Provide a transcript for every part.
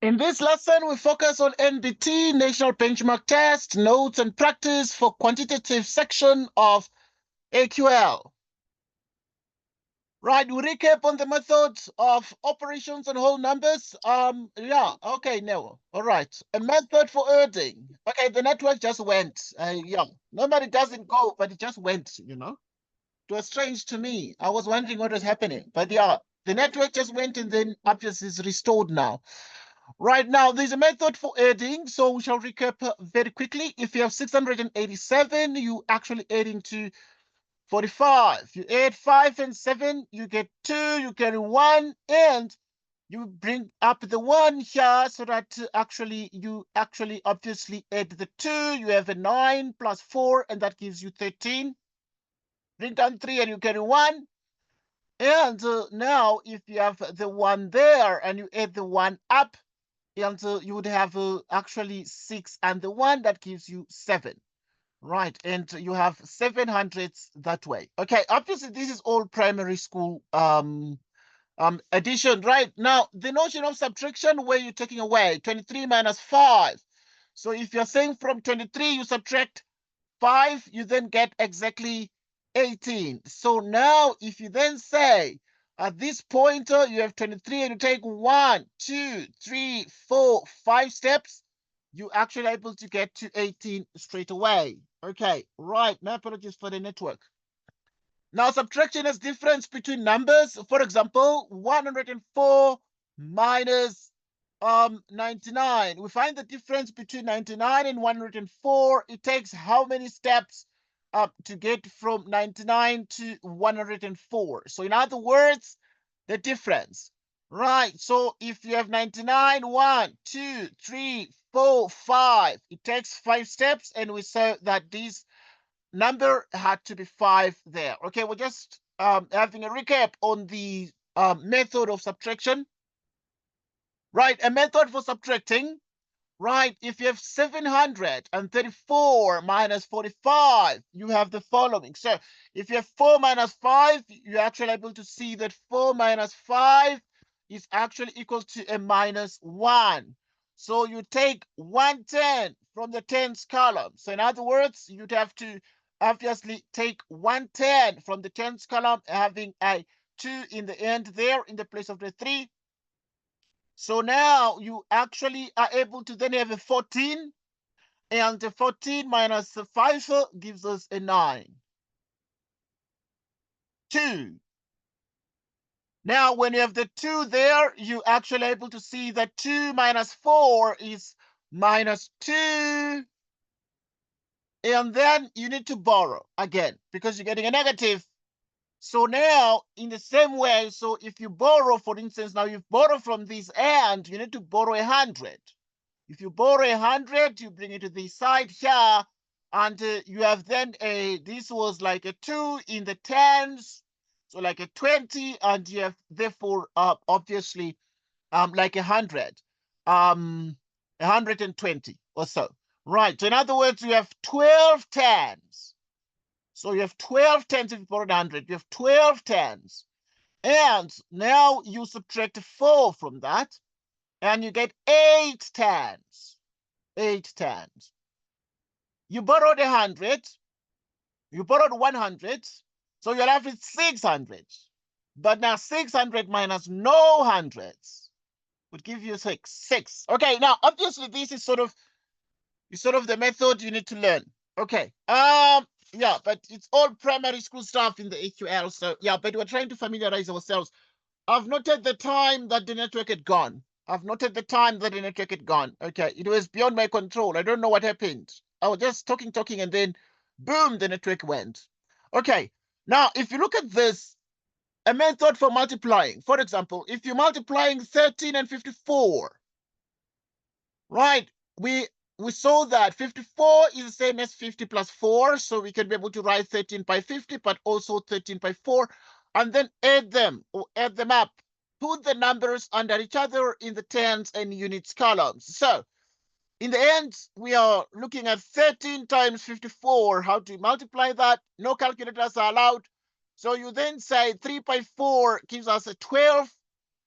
In this lesson, we focus on NBT, National Benchmark Test, notes and practice for quantitative section of AQL. Right, we recap on the methods of operations on whole numbers. Okay, no. All right. A method for adding. Okay, the network just went. Nobody doesn't go, but it just went, It was strange to me. I was wondering what was happening. But yeah, the network just went and then obviously is restored now. Right now, there's a method for adding, so we shall recap very quickly. If you have 687, you actually adding to 45. You add 5 and 7, you get 2, you get 1, and you bring up the 1 here so that you obviously add the 2. You have a 9 plus 4, and that gives you 13. Bring down 3 and you get 1. And now, if you have the 1 there and you add the 1 up, and you would have actually 6 and the 1 that gives you 7, right? And you have 700s that way. Okay, obviously this is all primary school addition. Right now, the notion of subtraction, where you're taking away 23 minus 5. So if you're saying from 23 you subtract 5, you then get exactly 18. So now if you then say at this pointer you have 23 and you take 1, 2, 3, 4, 5 steps, you actually able to get to 18 straight away. Okay, right. My apologies for the network. Now subtraction is difference between numbers. For example, 104 minus 99. We find the difference between 99 and 104. It takes how many steps to get from 99 to 104? So in other words, the difference. Right. So if you have 99, 1, 2, 3, 4, 5, it takes 5 steps, and we say that this number had to be 5 there. Okay, we're just having a recap on the method of subtraction. Right, a method for subtracting. Right, if you have 734 minus 45, you have the following. So if you have 4 minus 5, you're actually able to see that 4 minus 5 is actually equal to a minus 1. So you take 110 from the tens column. So in other words, you'd have to obviously take 110 from the tens column, having a 2 in the end there in the place of the 3. So now you actually are able to then have a 14, and the 14 minus 5 gives us a 9. 2. Now, when you have the 2 there, you actually able to see that 2 minus 4 is minus 2. And then you need to borrow again because you're getting a negative. So now, in the same way, so if you borrow, for instance, now you've borrowed from this end, you need to borrow 100. If you borrow 100, you bring it to this side here, and you have then this was like a 2 in the tens, so like a 20, and you have therefore obviously like 100, 120 or so. Right, so in other words, you have 12 tens. So you have 12 tens if you borrowed 100. You have 12 tens. And now you subtract 4 from that, and you get 8 tens. 8 tens. You borrowed 100. You borrowed 100. So you're left with 600. But now 600 minus no hundreds would give you 6. 6. Okay, now obviously this is sort of the method you need to learn. Okay. Yeah, but it's all primary school stuff in the AQL. So yeah, but we're trying to familiarize ourselves. I've noted the time that the network had gone. Okay, it was beyond my control. I don't know what happened. I was just talking, and then boom, the network went. Okay, now if you look at this, a method for multiplying. For example, if you're multiplying 13 and 54, right? We saw that 54 is the same as 50 plus 4, so we can be able to write 13 by 50, but also 13 by 4, and then add them up. Put the numbers under each other in the tens and units columns. So in the end, we are looking at 13 times 54. How to multiply that? No calculators are allowed. So you then say 3 by 4 gives us a 12.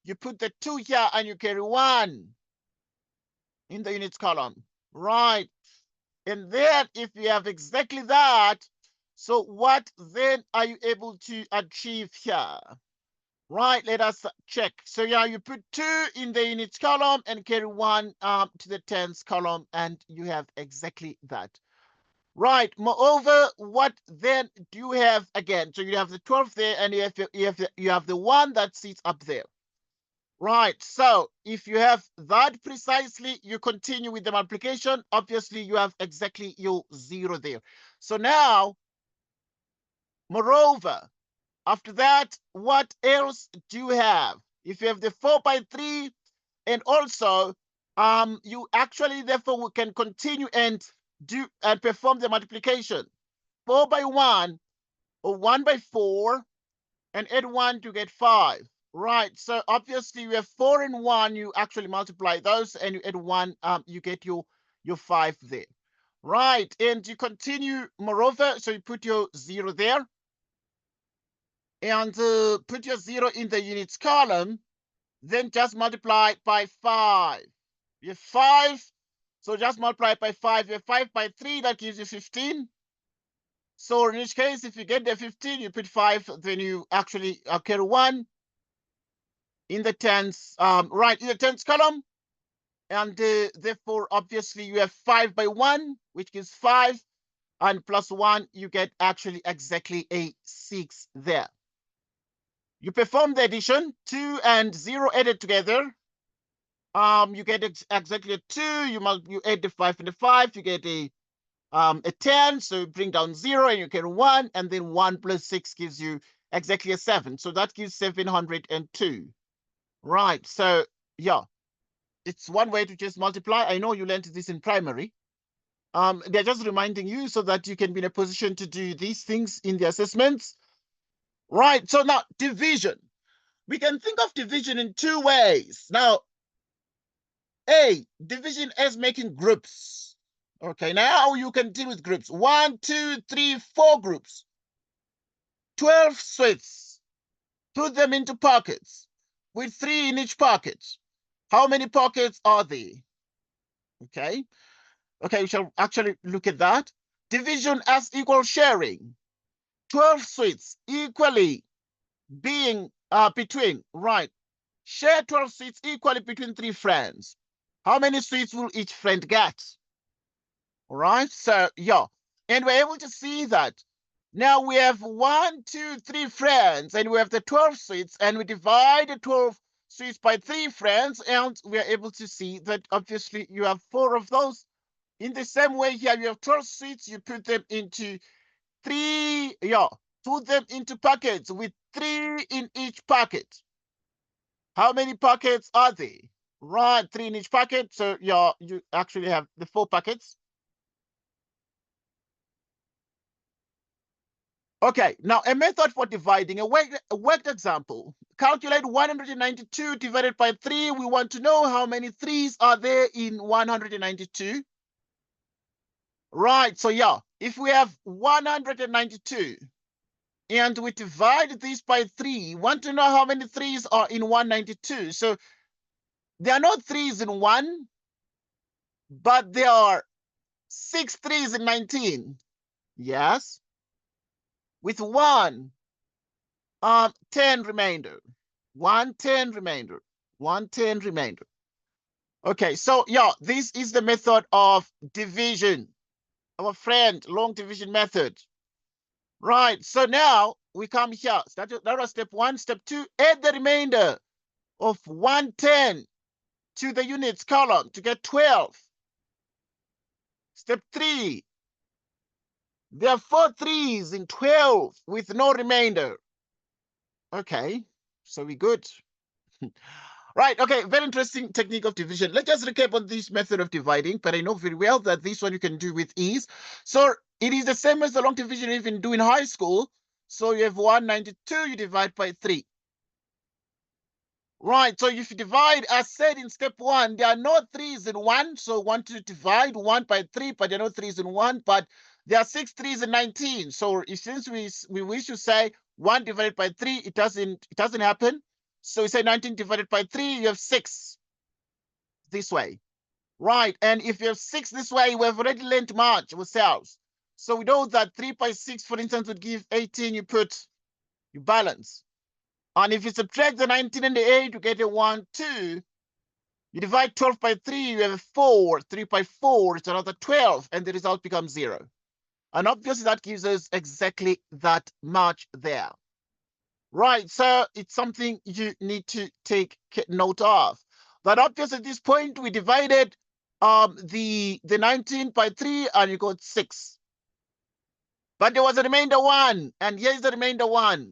You put the 2 here and you carry 1. in the units column. Right. And then if you have exactly that, so what then are you able to achieve here? Right, let us check. So yeah, you put 2 in the units column and carry 1 to the tens column, and you have exactly that. Right. Moreover, what then do you have again? So you have the 12 there, and you have the 1 that sits up there. Right. So if you have that precisely, you continue with the multiplication. Obviously, you have exactly your 0 there. So now, moreover, after that, what else do you have? If you have the 4 by 3, and also you actually therefore can continue and do and perform the multiplication. 4 by 1 or 1 by 4, and add 1 to get 5. Right, so obviously you have 4 and 1, you actually multiply those, and you add 1, you get your 5 there. Right, and you continue moreover, so you put your 0 there, and put your 0 in the units column, then just multiply by 5. You have 5, so just multiply by 5. You have 5 by 3, that gives you 15. So in each case, if you get the 15, you put 5, then you actually carry 1 in the tens, right, in the tens column. And therefore, obviously, you have 5 by 1, which gives 5. And plus 1, you get actually exactly a 6 there. You perform the addition, 2 and 0 added together. You get exactly a 2. You add the 5 and the 5, you get a 10, so you bring down 0 and you get 1, and then 1 plus 6 gives you exactly a 7. So that gives 702. Right, so yeah, it's one way to just multiply. I know you learned this in primary. They're just reminding you so that you can be in a position to do these things in the assessments. Right, so now division. We can think of division in 2 ways. Now, A, division as making groups. Okay, now you can deal with groups. 1, 2, 3, 4 groups. 12 sweets. Put them into pockets with 3 in each pocket. How many pockets are there? Okay. Okay, we shall actually look at that. Division as equal sharing. 12 sweets equally being between, right. Share 12 sweets equally between 3 friends. How many sweets will each friend get? All right, so yeah, and we're able to see that now we have 1, 2, 3 friends, and we have the 12 sweets, and we divide the 12 sweets by 3 friends, and we are able to see that obviously you have 4 of those. In the same way here, you have 12 sweets, you put them into 3, yeah, put them into packets with 3 in each packet. How many packets are there? Right, 3 in each packet, so yeah, you actually have the 4 packets. Okay, now a method for dividing, a worked example. Calculate 192 divided by 3. We want to know how many 3's are there in 192. Right, so yeah, if we have 192 and we divide this by 3, we want to know how many 3's are in 192. So there are no 3's in 1, but there are 6 3's in 19. Yes. With 1, 10 remainder. 1 10 remainder. 1 10 remainder. Okay, so yeah, this is the method of division. Our friend, long division method. Right, so now we come here. That was step 1. Step 2, add the remainder of 110 to the units column to get 12. Step 3, there are 4 3's in 12 with no remainder. Okay, so we good. Right, okay, very interesting technique of division. Let's just recap on this method of dividing, but I know very well that this one you can do with ease. So it is the same as the long division you even do in high school. So you have 192, you divide by 3. Right, so if you divide, as said in step 1, there are no 3's in 1, so want to divide 1 by 3, but there are no 3's in 1, but there are 6 3's in 19. So since we wish to say 1 divided by 3, it doesn't happen. So we say 19 divided by 3, you have 6 this way. Right, and if you have 6 this way, we've already learned much ourselves. So we know that 3 by 6, for instance, would give 18. You balance. And if you subtract the 19 and the 8, you get a 1, 2. You divide 12 by 3, you have a 4. 3 by 4, it's another 12, and the result becomes 0. And obviously that gives us exactly that much there. Right, so it's something you need to take note of. That obviously at this point we divided the 19 by 3 and you got 6. But there was a remainder 1, and here's the remainder 1.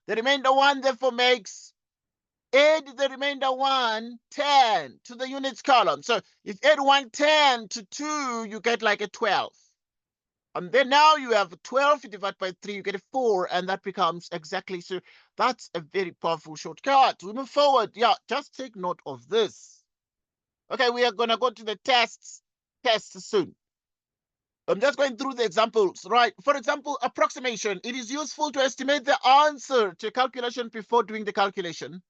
The remainder 1 therefore makes, add the remainder 1, 10 to the units column. So if add 1, 10 to 2, you get like a 12. And then now you have 12, you divide by 3, you get a 4, and that becomes exactly, so that's a very powerful shortcut. We move forward. Yeah, just take note of this. Okay, we are going to go to the tests soon. I'm just going through the examples, right? For example, approximation. It is useful to estimate the answer to a calculation before doing the calculation.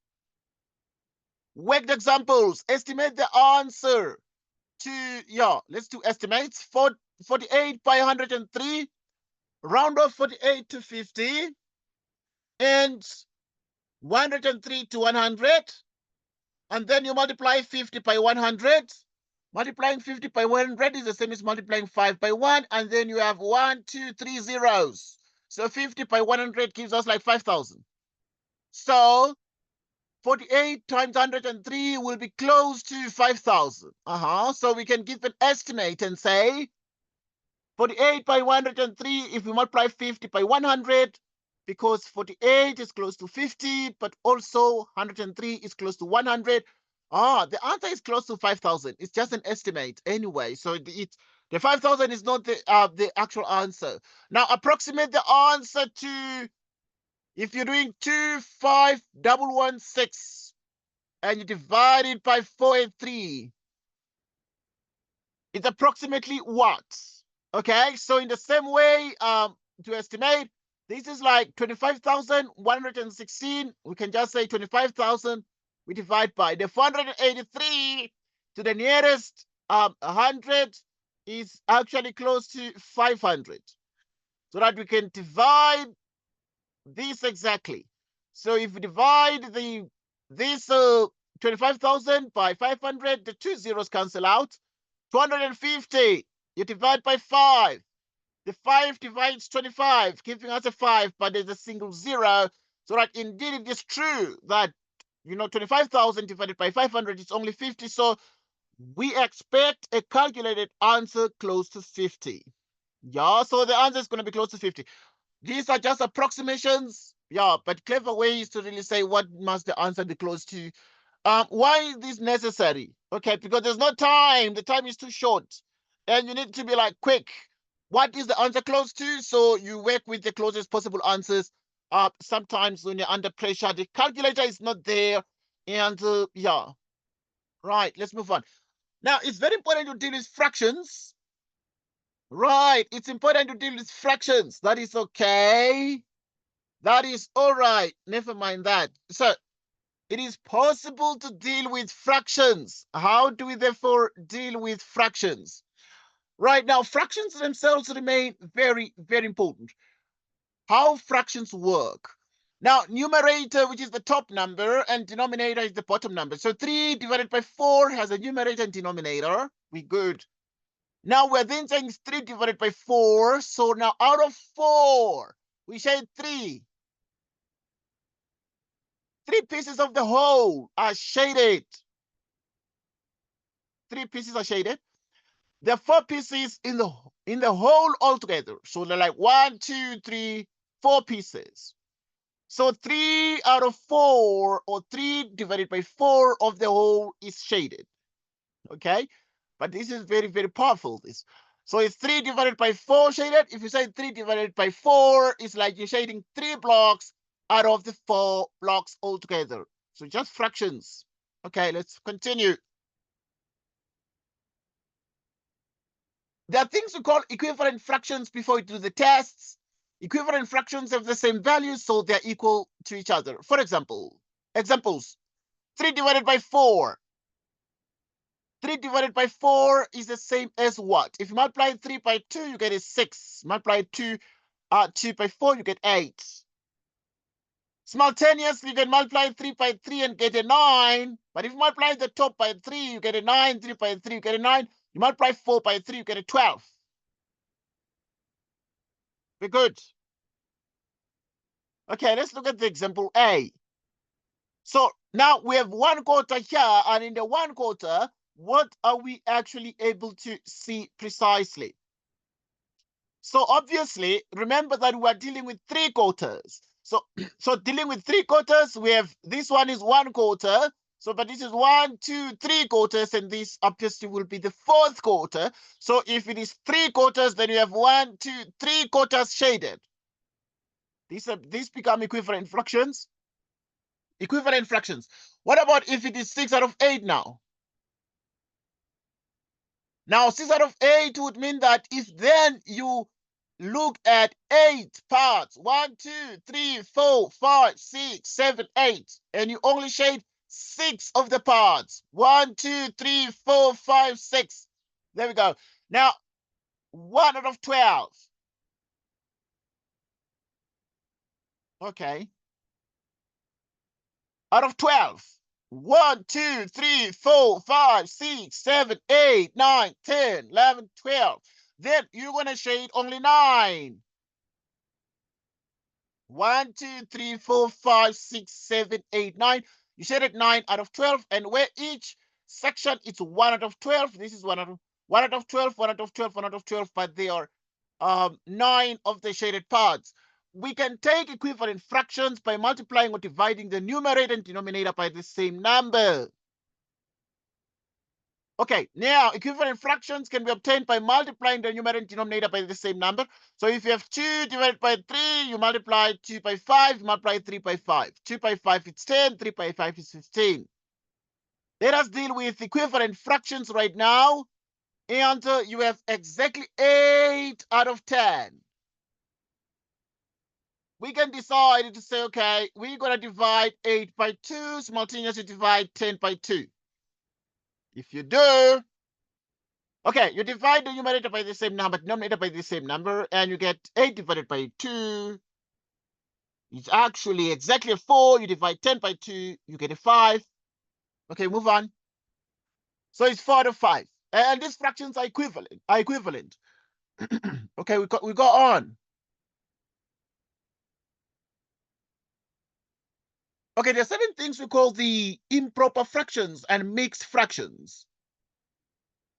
Worked examples. Estimate the answer to, yeah, let's do estimates. 48 by 103. Round off 48 to 50. And 103 to 100. And then you multiply 50 by 100. Multiplying 50 by 100 is the same as multiplying 5 by 1. And then you have 1, 2, 3 zeros. So 50 by 100 gives us like 5,000. So 48 times 103 will be close to 5,000. So we can give an estimate and say 48 by 103, if we multiply 50 by 100, because 48 is close to 50, but also 103 is close to 100. The answer is close to 5,000. It's just an estimate anyway. So the 5,000 is not the actual answer. Now approximate the answer to, if you're doing 25116 and you divide it by 483, it's approximately what? Okay, so in the same way, to estimate, this is like 25,116. We can just say 25,000. We divide by the 483 to the nearest 100 is actually close to 500. So that we can divide this exactly. So if we divide this 25,000 by 500, the 2 zeros cancel out. 250, you divide by 5. The 5 divides 25, giving us a 5, but there's a single 0. So that indeed it is true that, 25,000 divided by 500 is only 50. So we expect a calculated answer close to 50. Yeah, so the answer is going to be close to 50. These are just approximations. Yeah, but clever ways to really say what must the answer be close to. Why is this necessary? Okay, because there's no time. The time is too short. And you need to be like quick. What is the answer close to? So you work with the closest possible answers. Sometimes when you're under pressure, the calculator is not there. And yeah. Right, let's move on. Now, it's very important to deal with fractions. Right, it's important to deal with fractions. That is okay. That is all right. Never mind that. So it is possible to deal with fractions. How do we therefore deal with fractions? Right now, fractions themselves remain very, very important. How fractions work. Now, numerator, which is the top number, and denominator is the bottom number. So 3 divided by 4 has a numerator and denominator. We good. Now we're then saying 3 divided by 4. So now out of 4, we shade 3. 3 pieces of the whole are shaded. 3 pieces are shaded. There are 4 pieces in the whole altogether. So they're like 1, 2, 3, 4 pieces. So 3 out of 4, or 3 divided by 4 of the whole is shaded. Okay, but this is very, very powerful. So it's 3 divided by 4 shaded. If you say 3 divided by 4, it's like you're shading 3 blocks out of the 4 blocks altogether. So just fractions. Okay, let's continue. There are things we call equivalent fractions before we do the tests. Equivalent fractions have the same values, so they're equal to each other. For example, examples: 3 divided by 4. 3 divided by 4 is the same as what? If you multiply 3 by 2, you get a 6. Multiply 2 by 4, you get 8. Simultaneously, you can multiply 3 by 3 and get a 9. But if you multiply the top by 3, you get a 9. 3 by 3, you get a 9. You multiply 4 by 3, you get a 12. We're good. Okay, let's look at the example A. So now we have 1/4 here, and in the 1/4, what are we actually able to see precisely? So obviously, remember that we are dealing with 3/4. So dealing with 3/4, we have this one is 1/4. So, but this is 1, 2, 3/4, and this obviously will be the 4th/4. So if it is 3/4, then you have 1, 2, 3/4 shaded. These become equivalent fractions. Equivalent fractions. What about if it is 6 out of 8 now? Now, 6 out of 8 would mean that if then you look at 8 parts, 1, 2, 3, 4, 5, 6, 7, 8, and you only shade 6 of the parts. 1, 2, 3, 4, 5, 6. There we go. Now, 1 out of 12. Okay. Out of 12. 1, 2, 3, 4, 5, 6, 7, 8, 9, 10, 11, 12. Then you're going to shade only 9. 1, 2, 3, 4, 5, 6, 7, 8, 9. You shaded 9 out of 12. And where each section it's 1 out of 12. This is 1 out of 12, 1 out of 12, 1 out of 12. But they are 9 of the shaded parts. We can take equivalent fractions by multiplying or dividing the numerator and denominator by the same number. Okay, now equivalent fractions can be obtained by multiplying the numerator and denominator by the same number. So if you have 2 divided by 3, you multiply 2 by 5, you multiply 3 by 5. 2 by 5 is 10, 3 by 5 is 15. Let us deal with equivalent fractions right now. And you have exactly 8 out of 10. We can decide to say, okay, we're going to divide 8 by 2, simultaneously divide 10 by 2. If you do, okay, you divide the numerator by the same number, denominator by the same number, and you get 8 divided by 2. It's actually exactly 4. You divide 10 by 2, you get a 5. Okay, move on. So it's 4 to 5. And these fractions are equivalent. Okay, we go on. Okay, there are certain things we call the improper fractions and mixed fractions.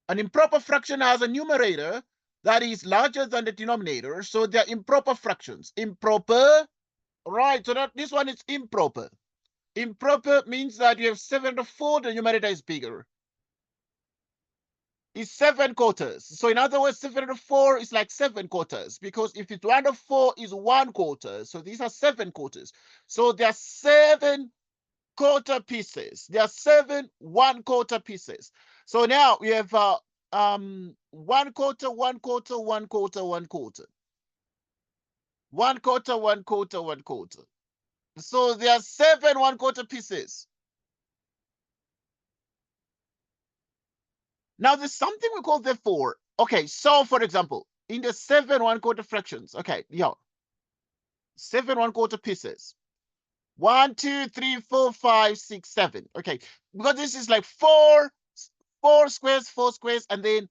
An improper fraction has a numerator that is larger than the denominator, so they're improper fractions. Improper, right? So this one is improper. Improper means that you have 7 to 4, the numerator is bigger. It's 7/4. So in other words, 7 to 4 is like 7/4, because if it's 1 to 4 is 1/4. So these are 7/4. So there are 7/4 pieces. There are 7 1/4 pieces. So now we have 1/4, 1/4, 1/4, 1/4, 1/4. 1/4, 1/4, 1/4. So there are 7 1/4 pieces. Now there's something we call therefore. Okay, so for example, in the 7 1/4 fractions, okay, 7 1/4 pieces. 1, 2, 3, 4, 5, 6, 7. Okay, because this is like 4 squares, and then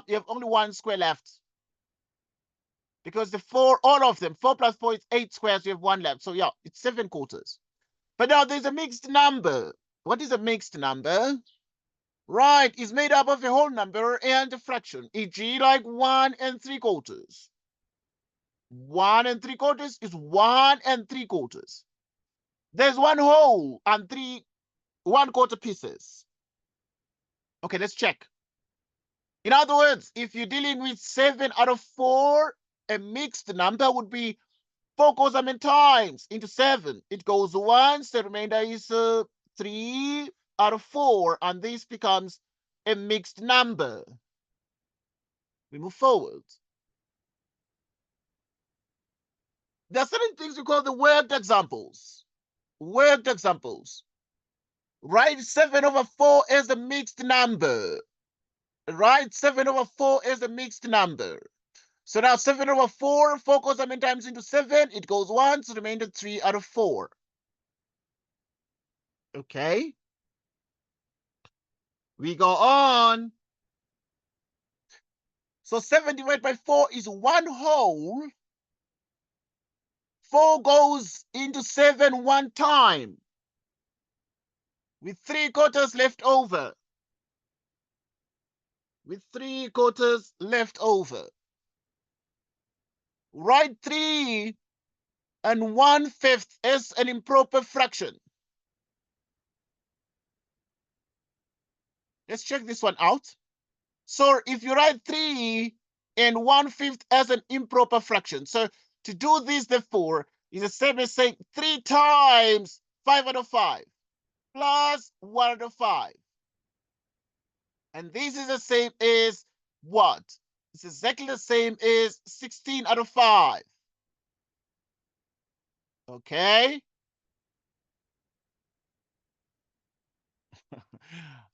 you have only 1 square left. Because the 4, all of them, 4 plus 4 is 8 squares, you have 1 left. So yeah, it's 7/4. But now there's a mixed number. What is a mixed number? Right, it's made up of a whole number and a fraction, e.g. like 1 3/4. 1 3/4 is 1 3/4. There's 1 whole and 3 1/4 pieces. Okay, let's check. In other words, if you're dealing with 7 out of 4, a mixed number would be 4 goes how many times into 7? It goes once, the remainder is 3 out of 4, and this becomes a mixed number. We move forward. There are certain things we call the worked examples. Worked examples. Write 7/4 as a mixed number. Write 7/4 as a mixed number. So now 7/4, 4 goes how many times into 7? It goes once, so remainder 3/4. Okay. We go on. So 7 divided by 4 is 1 whole. 4 goes into 7 one time, with 3/4 left over. With 3/4 left over. Write 3 and 1/5 as an improper fraction. Let's check this one out. So if you write 3 and 1/5 as an improper fraction, so to do this, therefore, is the same as saying 3 times 5/5 plus 1/5. And this is the same as what? It's exactly the same as 16/5. Okay?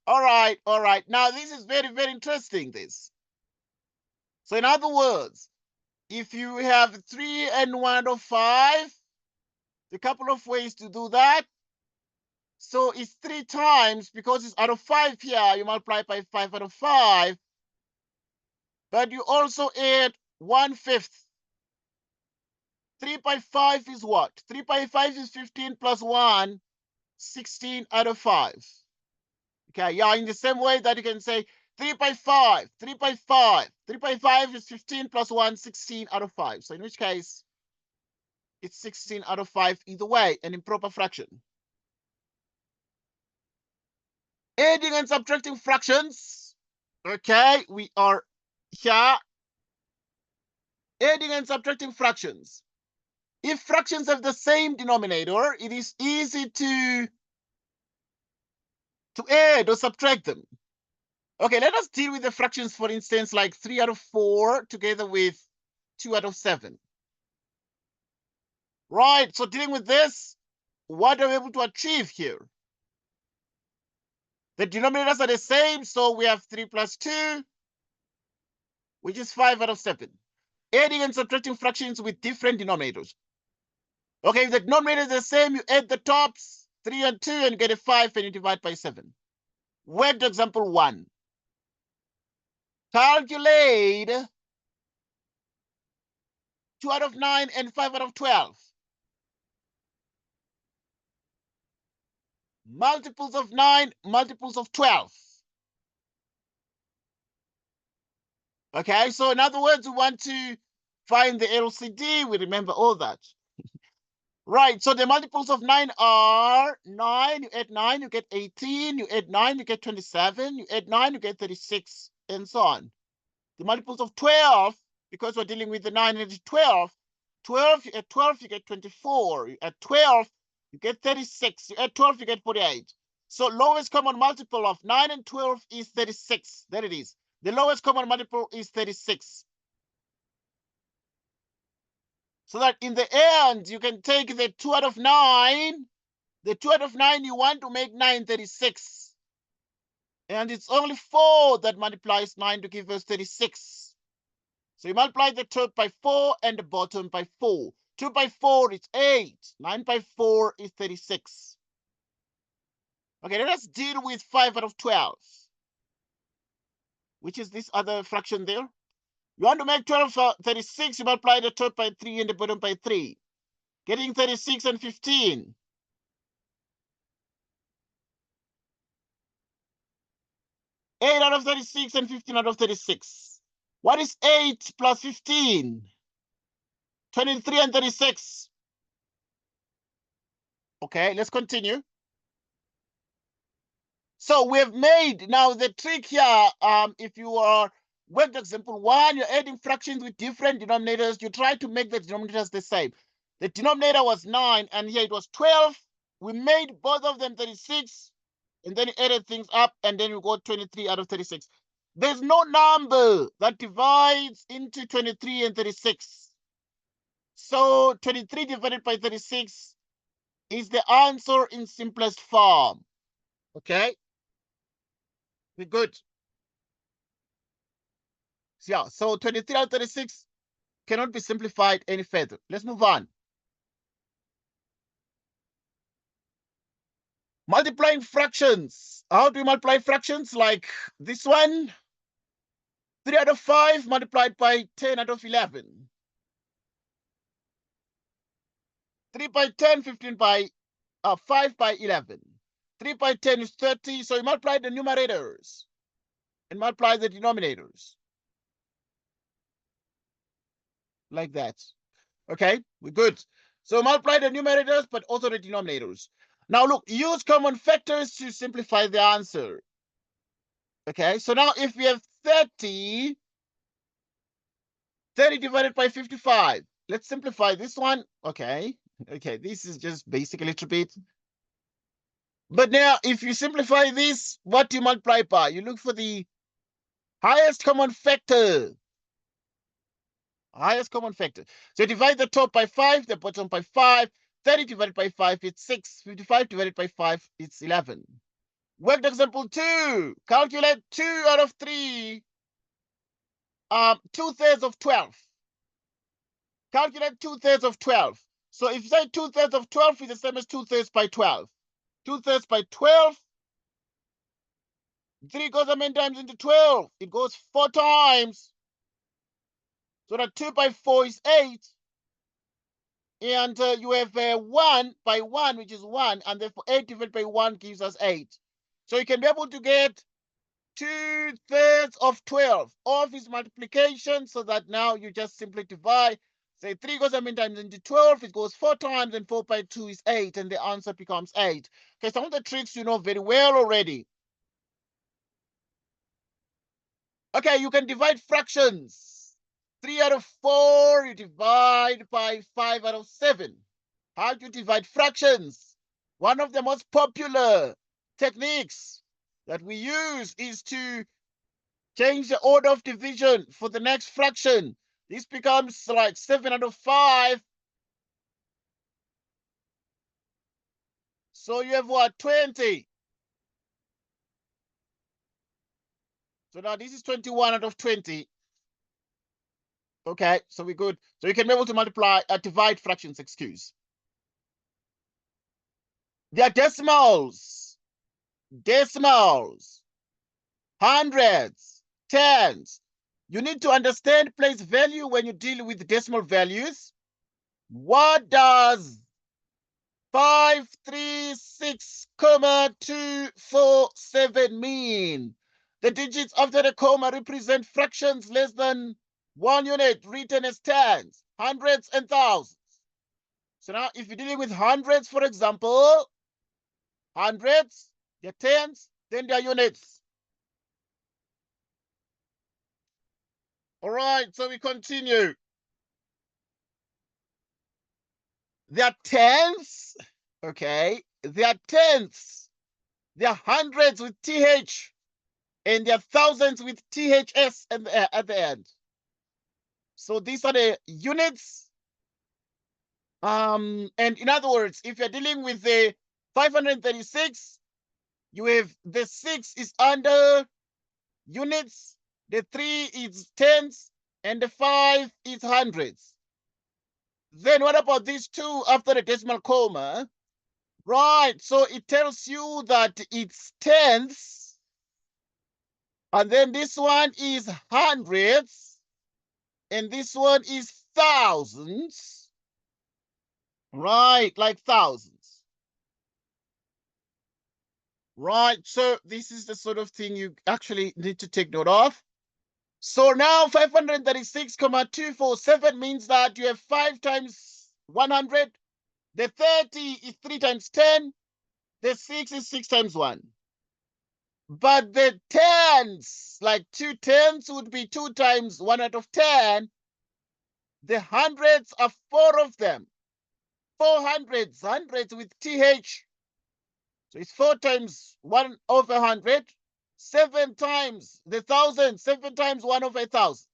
All right, all right. Now, this is very, very interesting, this. So in other words, if you have 3 and 1/5, a couple of ways to do that. So it's 3 times, because it's out of 5 here, you multiply by 5/5, but you also add 1/5. 3 by 5 is what? 3 by 5 is 15 plus 1, 16/5. Okay, yeah, in the same way that you can say 3 by 5, 3 by 5, 3 by 5 is 15 plus 1, 16/5. So in which case, it's 16/5 either way, an improper fraction. Adding and subtracting fractions. Okay, we are here. Adding and subtracting fractions. If fractions have the same denominator, it is easy to add or subtract them. Okay, let us deal with the fractions, for instance, like 3/4 together with 2/7. Right, so dealing with this, what are we able to achieve here? The denominators are the same, so we have 3 plus 2, which is 5/7. Adding and subtracting fractions with different denominators. Okay, if the denominator is the same, you add the tops, 3 and 2, and get a 5, and you divide by 7. Work to example 1. Calculate 2/9 and 5/12. Multiples of 9, multiples of 12. Okay, so in other words, we want to find the LCD. We remember all that. Right, so the multiples of 9 are 9. You add 9, you get 18. You add 9, you get 27. You add 9, you get 36, and so on. The multiples of 12, because we're dealing with the 9 and 12, 12, you add 12, you get 24. You add 12, you get 36. You add 12, you get 48. So lowest common multiple of 9 and 12 is 36. There it is. The lowest common multiple is 36. So that in the end, you can take the 2/9. The 2/9, you want to make 9 36. And it's only 4 that multiplies 9 to give us 36. So you multiply the top by 4 and the bottom by 4. 2 by 4 is 8. 9 by 4 is 36. Okay, let us deal with 5/12, which is this other fraction there. You want to make 12 36, you multiply the top by 3 and the bottom by 3. Getting 36 and 15. 8/36 and 15/36. What is 8 plus 15? 23 and 36. Okay, let's continue. So we have made, now the trick here, if you are worked example 1, you're adding fractions with different denominators. You try to make the denominators the same. The denominator was 9, and here it was 12. We made both of them 36, and then you added things up, and then you got 23/36. There's no number that divides into 23 and 36. So 23 divided by 36 is the answer in simplest form. Okay, we're good. So, yeah, so 23 out of 36 cannot be simplified any further. Let's move on. Multiplying fractions. How do you multiply fractions? Like this one, 3 out of 5 multiplied by 10 out of 11. 3 by 10, 15 by 5 by 11. 3 by 10 is 30. So you multiply the numerators and multiply the denominators. Like that. Okay, we're good. So multiply the numerators, but also the denominators. Now look, use common factors to simplify the answer. Okay, so now if we have 30 divided by 55. Let's simplify this one. Okay, this is just basic a little bit. But now, if you simplify this, what do you multiply by? You look for the highest common factor. Highest common factor. So you divide the top by 5, the bottom by 5. 30 divided by 5, it's 6. 55 divided by 5, it's 11. Worked example 2. Calculate 2 out of 3. 2/3 of 12. Calculate 2/3 of 12. So if you say 2/3 of 12 is the same as 2/3 by 12. 2/3 by 12. 3 goes how many times into 12? It goes 4 times. So that 2 by 4 is 8. And you have 1 by 1, which is 1. And therefore 8 divided by 1 gives us 8. So you can be able to get 2/3 of 12 of its multiplication, so that now you just simply divide. Say 3 goes how many times into 12? It goes 4 times, and 4 by 2 is 8, and the answer becomes 8. Okay, some of the tricks you know very well already. Okay, you can divide fractions. 3 out of 4, you divide by 5 out of 7. How do you divide fractions? One of the most popular techniques that we use is to change the order of division for the next fraction. This becomes like 7 out of 5. So you have what? 20. So now this is 21 out of 20. Okay, so we're good. So you can be able to divide fractions, excuse. They are decimals. Decimals. Hundreds. Tens. You need to understand place value when you deal with decimal values. What does 536,247 mean? The digits after the comma represent fractions less than 1 unit, written as tens, hundreds, and thousands. So now if you're dealing with hundreds, for example, hundreds, they're tens, then they're units. All right, so we continue. There are tens, okay? There are tenths. There are hundreds with TH, and there are thousands with THS at the end. So these are the units. And in other words, if you're dealing with the 536, you have the 6 is under units, the 3 is tens, and the 5 is hundreds. Then what about these two after the decimal comma? Right, so it tells you that it's tenths, and then this one is hundreds, and this one is thousands. Right, like thousands. Right, so this is the sort of thing you actually need to take note of. So now 536,247 means that you have 5 times 100. The 30 is 3 times 10. The 6 is 6 times 1. But the tens, like 2 tens would be 2 times 1 out of 10. The hundreds are 4 of them. 4 hundreds, hundreds with TH. So it's 4 times 1 over 100. 7 times the 1,000. 7 times 1 over 1,000.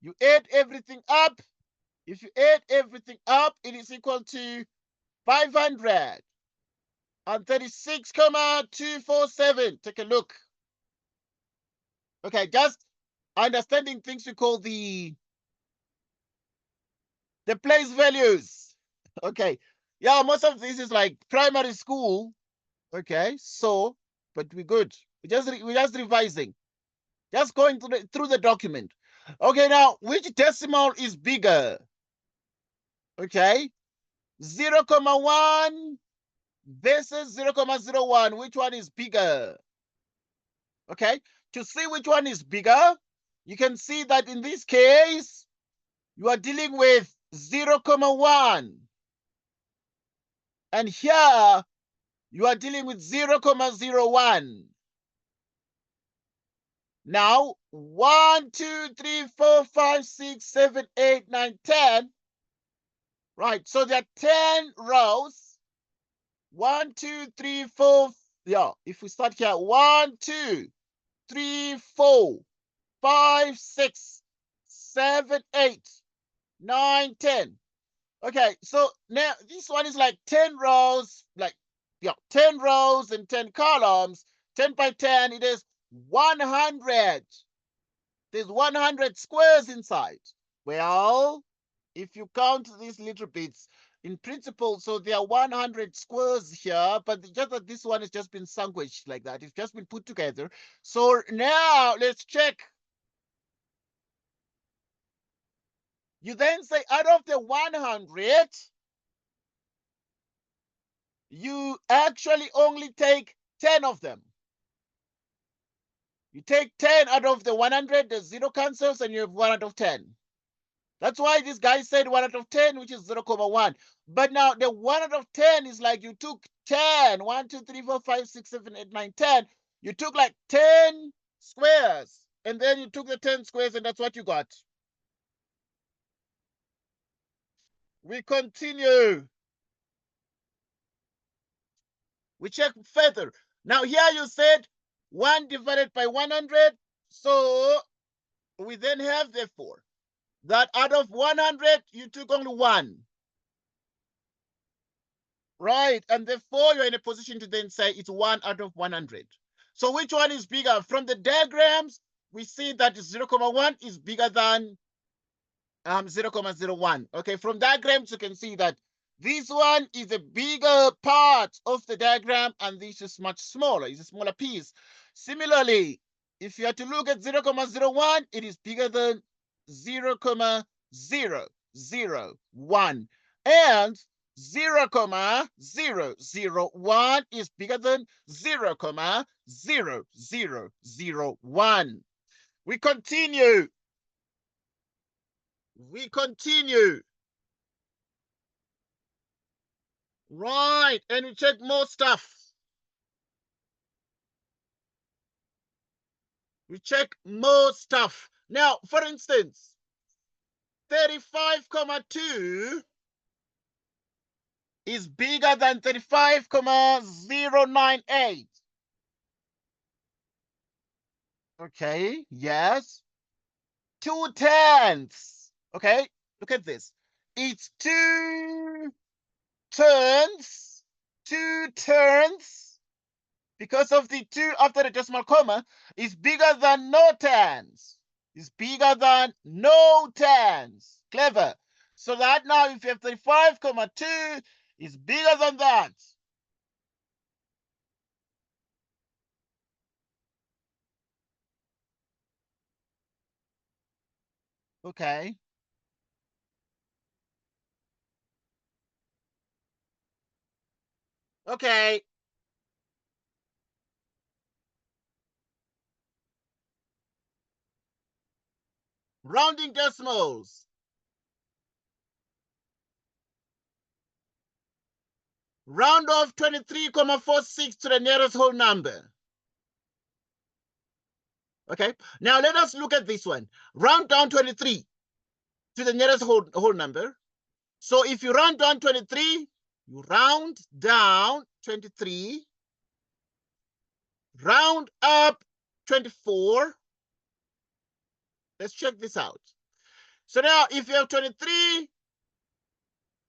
You add everything up. If you add everything up, it is equal to 500. and 36,247. Take a look. Okay, just understanding things we call the place values. Okay. Yeah, most of this is like primary school. Okay, so but we're good. We're just revising. Just going through the document. Okay, now which decimal is bigger? Okay, 0,1 versus 0,01. Which one is bigger? Okay, to see which one is bigger, you can see that in this case, you are dealing with 0,1. And here, you are dealing with 0,01. Now, 1, 2, 3, 4, 5, 6, 7, 8, 9, 10. Right, so there are 10 rows. 1, 2, 3, 4. Yeah, if we start here, 1, 2, 3, 4, 5, 6, 7, 8, 9, 10. Okay, so now this one is like 10 rows, like, yeah, 10 rows and 10 columns. 10 by 10, it is 100. There's 100 squares inside. Well, if you count these little bits, in principle, so there are 100 squares here, but just that this one has just been sandwiched like that. It's just been put together. So now let's check. You then say out of the 100, you actually only take 10 of them. You take 10 out of the 100, the 0 cancels, and you have 1 out of 10. That's why this guy said 1 out of 10, which is 0,1. But now the 1 out of 10 is like you took 10. 1, 2, 3, 4, 5, 6, 7, 8, 9, 10. You took like 10 squares. And then you took the 10 squares, and that's what you got. We continue. We check further. Now here you said 1 divided by 100. So we then have, therefore, that out of 100, you took only 1. Right, and therefore you're in a position to then say it's 1 out of 100. So which one is bigger? From the diagrams, we see that 0,1 is bigger than 0,01. Okay, from diagrams, you can see that this one is a bigger part of the diagram and this is much smaller. It's a smaller piece. Similarly, if you are to look at 0,01, it is bigger than 0,001. And 0,001 is bigger than 0,0001. We continue. We continue. Right, and we check more stuff. We check more stuff. Now, for instance, 35,2 is bigger than 35,098. Okay, yes. 2/10. Okay, look at this. It's 2 turns. 2 turns. Because of the 2 after the decimal comma is bigger than no tens. Is bigger than no tens. Clever. So that now if you have 35,2 is bigger than that. Okay. Okay. Rounding decimals. Round off 23,46 to the nearest whole number. Okay. Now let us look at this one. Round down 23 to the nearest whole number. So if you round down 23, you round down 23, round up 24. Let's check this out. So now if you have 23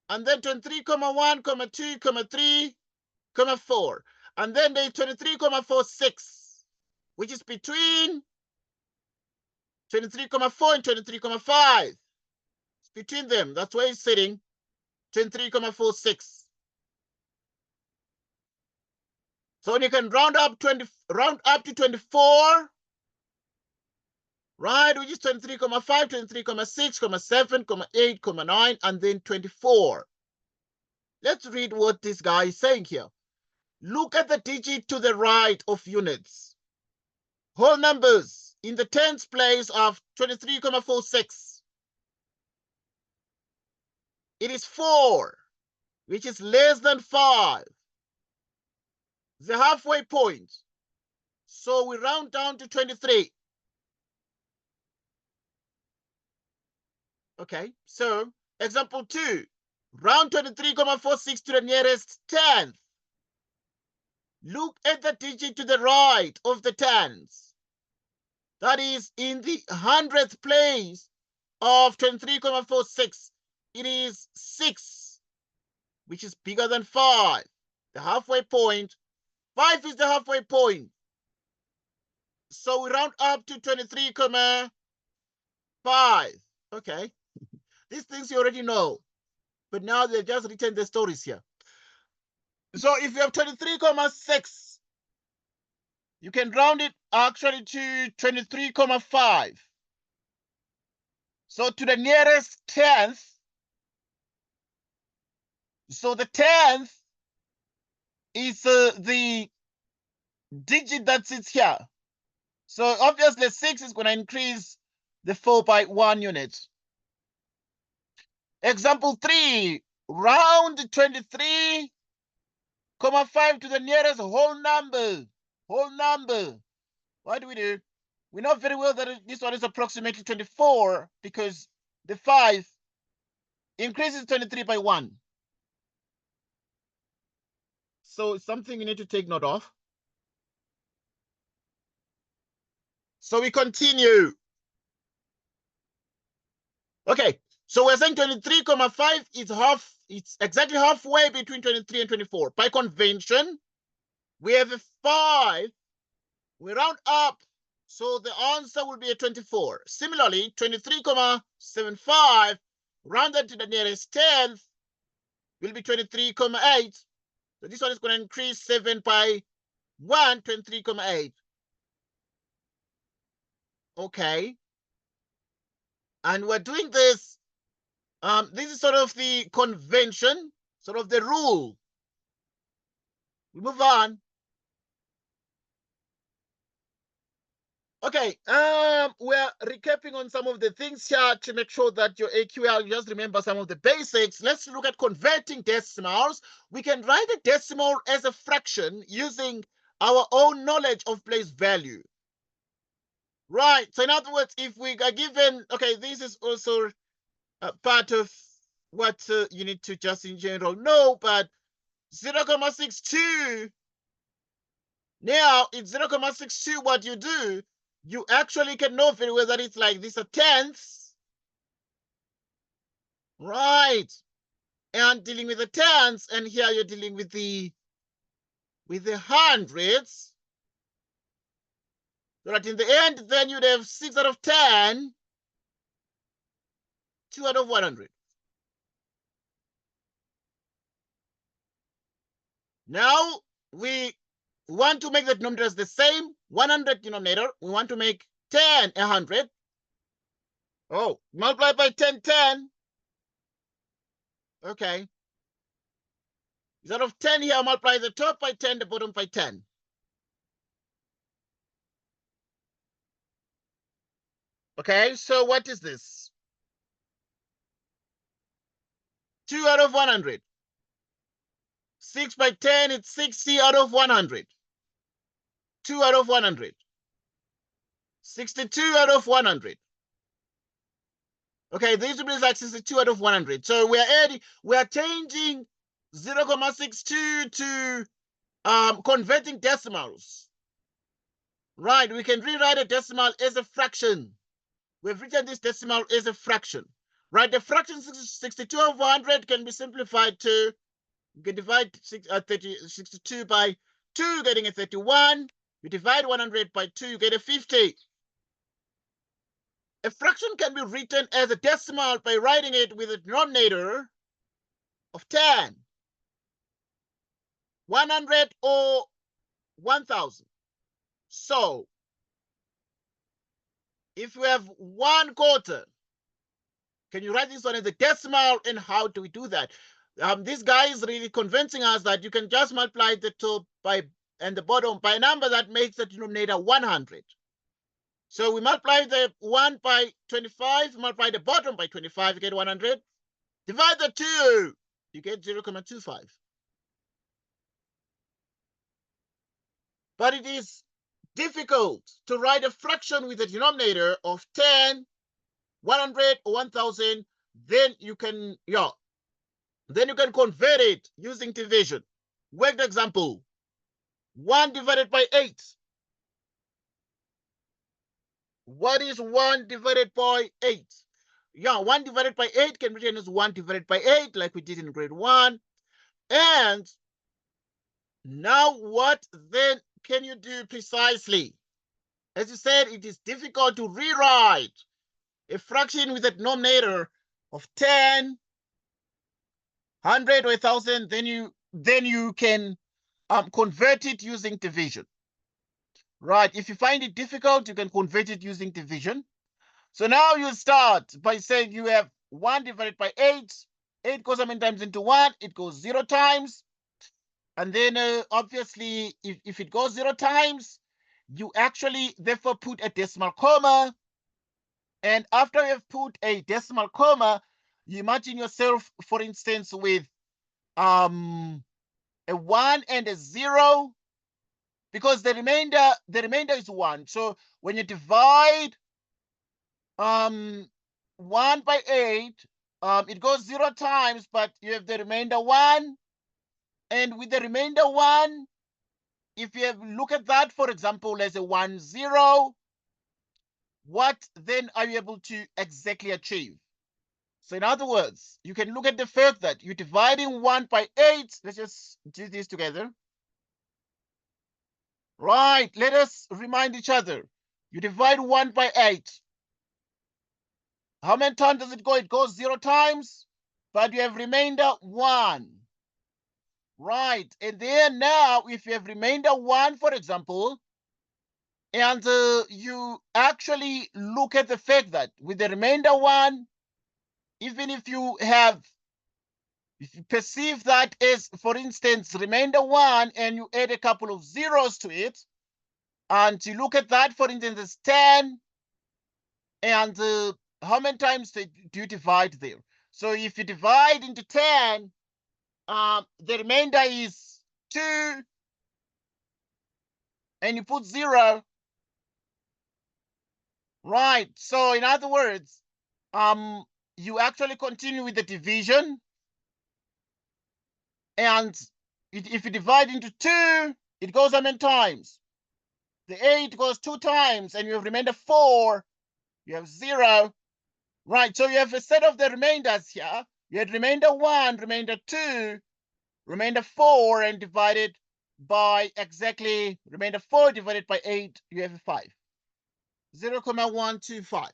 and then 23, 1, 2, 3, 23,4. And then there's 23,46, which is between 23,4 and 23,5. It's between them. That's where it's sitting, 23,46. So you can round up to 24, right? Which is 23,5, 23,6, 7, 8, 9, and then 24. Let's read what this guy is saying here. Look at the digit to the right of units. Whole numbers in the tens place of 23,46. It is 4, which is less than 5. The halfway point. So we round down to 23. Okay, so example 2. Round 23,46 to the nearest tenth. Look at the digit to the right of the tens. That is in the 100th place of 23,46. It is 6, which is bigger than 5. The halfway point. 5 is the halfway point. So we round up to 23,5. Okay. These things you already know. But now they've just written the stories here. So if you have 23,6, you can round it actually to 23,5. So to the nearest tenth. So the tenth is the digit that sits here. So obviously 6 is going to increase the 4 by 1 unit. Example 3, round 23,5 to the nearest whole number. Whole number. What do? We know very well that this one is approximately 24 because the 5 increases 23 by 1. So it's something you need to take note of. So we continue. Okay, so we're saying 23,5 is half. It's exactly halfway between 23 and 24. By convention, we have a 5. We round up, so the answer will be a 24. Similarly, 23,75 rounded to the nearest tenth will be 23,8. So this one is going to increase 7 by 1, 23,8. Okay. And we're doing this. This is sort of the convention, sort of the rule. We move on. Okay, we're recapping on some of the things here to make sure that your AQL, you just remember some of the basics. Let's look at converting decimals. We can write a decimal as a fraction using our own knowledge of place value. Right, so in other words, if we are given, okay, this is also part of what you need to just in general know, but 0,62, now it's 0,62, what you do, you actually can know very well that it's like this a tenth, right? And dealing with the tenths, and here you're dealing with the hundreds. So that in the end, then you'd have 6 out of 10, 2 out of 100. Now we want to make the denominators the same. 100 denominator. We want to make 10 100. Oh, multiply by 10, 10. Okay. Instead of 10 here, multiply the top by 10, the bottom by 10. Okay, so what is this? 2 out of 100. 6 by 10, it's 60 out of 100. 2 out of 100. 62 out of 100. Okay, this will be like 62 out of 100. So we're changing 0,62 to converting decimals. Right, we can rewrite a decimal as a fraction. We've written this decimal as a fraction. Right, the fraction 62 over 100 can be simplified to You can divide 62 by 2, getting a 31. You divide 100 by 2, you get a 50. A fraction can be written as a decimal by writing it with a denominator of 10, 100, or 1000. So, if we have 1/4, can you write this one as a decimal, and how do we do that? This guy is really convincing us that you can just multiply the top by and the bottom by a number that makes the denominator 100. So we multiply the 1 by 25, multiply the bottom by 25, you get 100. Divide the 2, you get 0.25. But it is difficult to write a fraction with a denominator of 10, 100, or 1000. Then you can convert it using division. Worked example. 1 divided by 8. What is 1 divided by 8? 1 divided by 8 can be written as 1 divided by 8, like we did in grade 1. And now what then can you do precisely? As you said, it is difficult to rewrite a fraction with a denominator of 10, 100, or 1000. Then you can convert it using division. Right, if you find it difficult, you can convert it using division. So now you start by saying you have 1 divided by 8. 8 goes how many times into 1? It goes 0 times. And then obviously, if it goes 0 times, you actually therefore put a decimal comma. And after you've put a decimal comma, you imagine yourself, for instance, with a 1 and a 0, because the remainder is 1. So when you divide 1 by 8, it goes 0 times, but you have the remainder 1. And with the remainder 1, if you look at that, for example, as a 1, 0, what then are you able to exactly achieve? So in other words, you can look at the fact that you're dividing 1 by 8. Let's just do this together. Right, let us remind each other. You divide 1 by 8. How many times does it go? It goes 0 times, but you have remainder 1. Right, and then now if you have remainder 1, for example, and you actually look at the fact that with the remainder 1, even if you perceive that as, for instance, remainder 1, and you add a couple of zeros to it, and you look at that, for instance, as 10, and how many times do you divide there? So if you divide into 10, the remainder is 2, and you put 0. Right. So in other words, you actually continue with the division, and if you divide into 2, it goes how many times? The 8 goes 2 times, and you have remainder 4. You have 0. Right. So you have a set of the remainders here. You had remainder 1, remainder 2, remainder 4, and divided by exactly remainder 4 divided by 8, you have a 5. 0.125.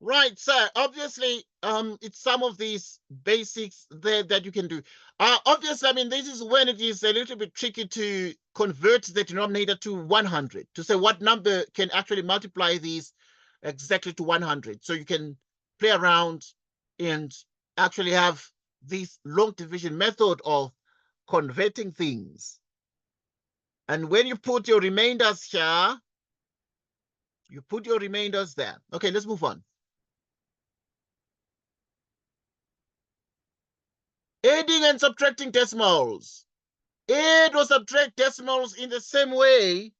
Right, so obviously, it's some of these basics there that you can do. Obviously, I mean, this is when it is a little bit tricky to convert the denominator to 100, to say what number can actually multiply these exactly to 100. So you can play around and actually have this long division method of converting things. And when you put your remainders here, you put your remainders there. Okay, let's move on. Adding and subtracting decimals. Add or subtract decimals in the same way,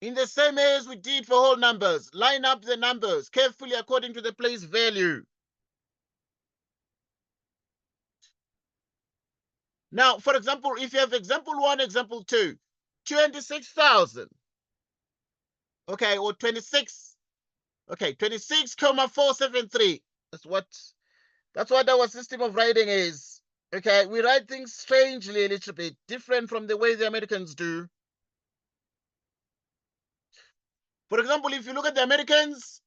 as we did for whole numbers. Line up the numbers carefully according to the place value. Now, for example, if you have example 1, example 2, 26,000. Okay, or 26. Okay, 26,473. That's what That's what our system of writing is. Okay, we write things strangely a little bit, different from the way the Americans do. For example, if you look at the Americans,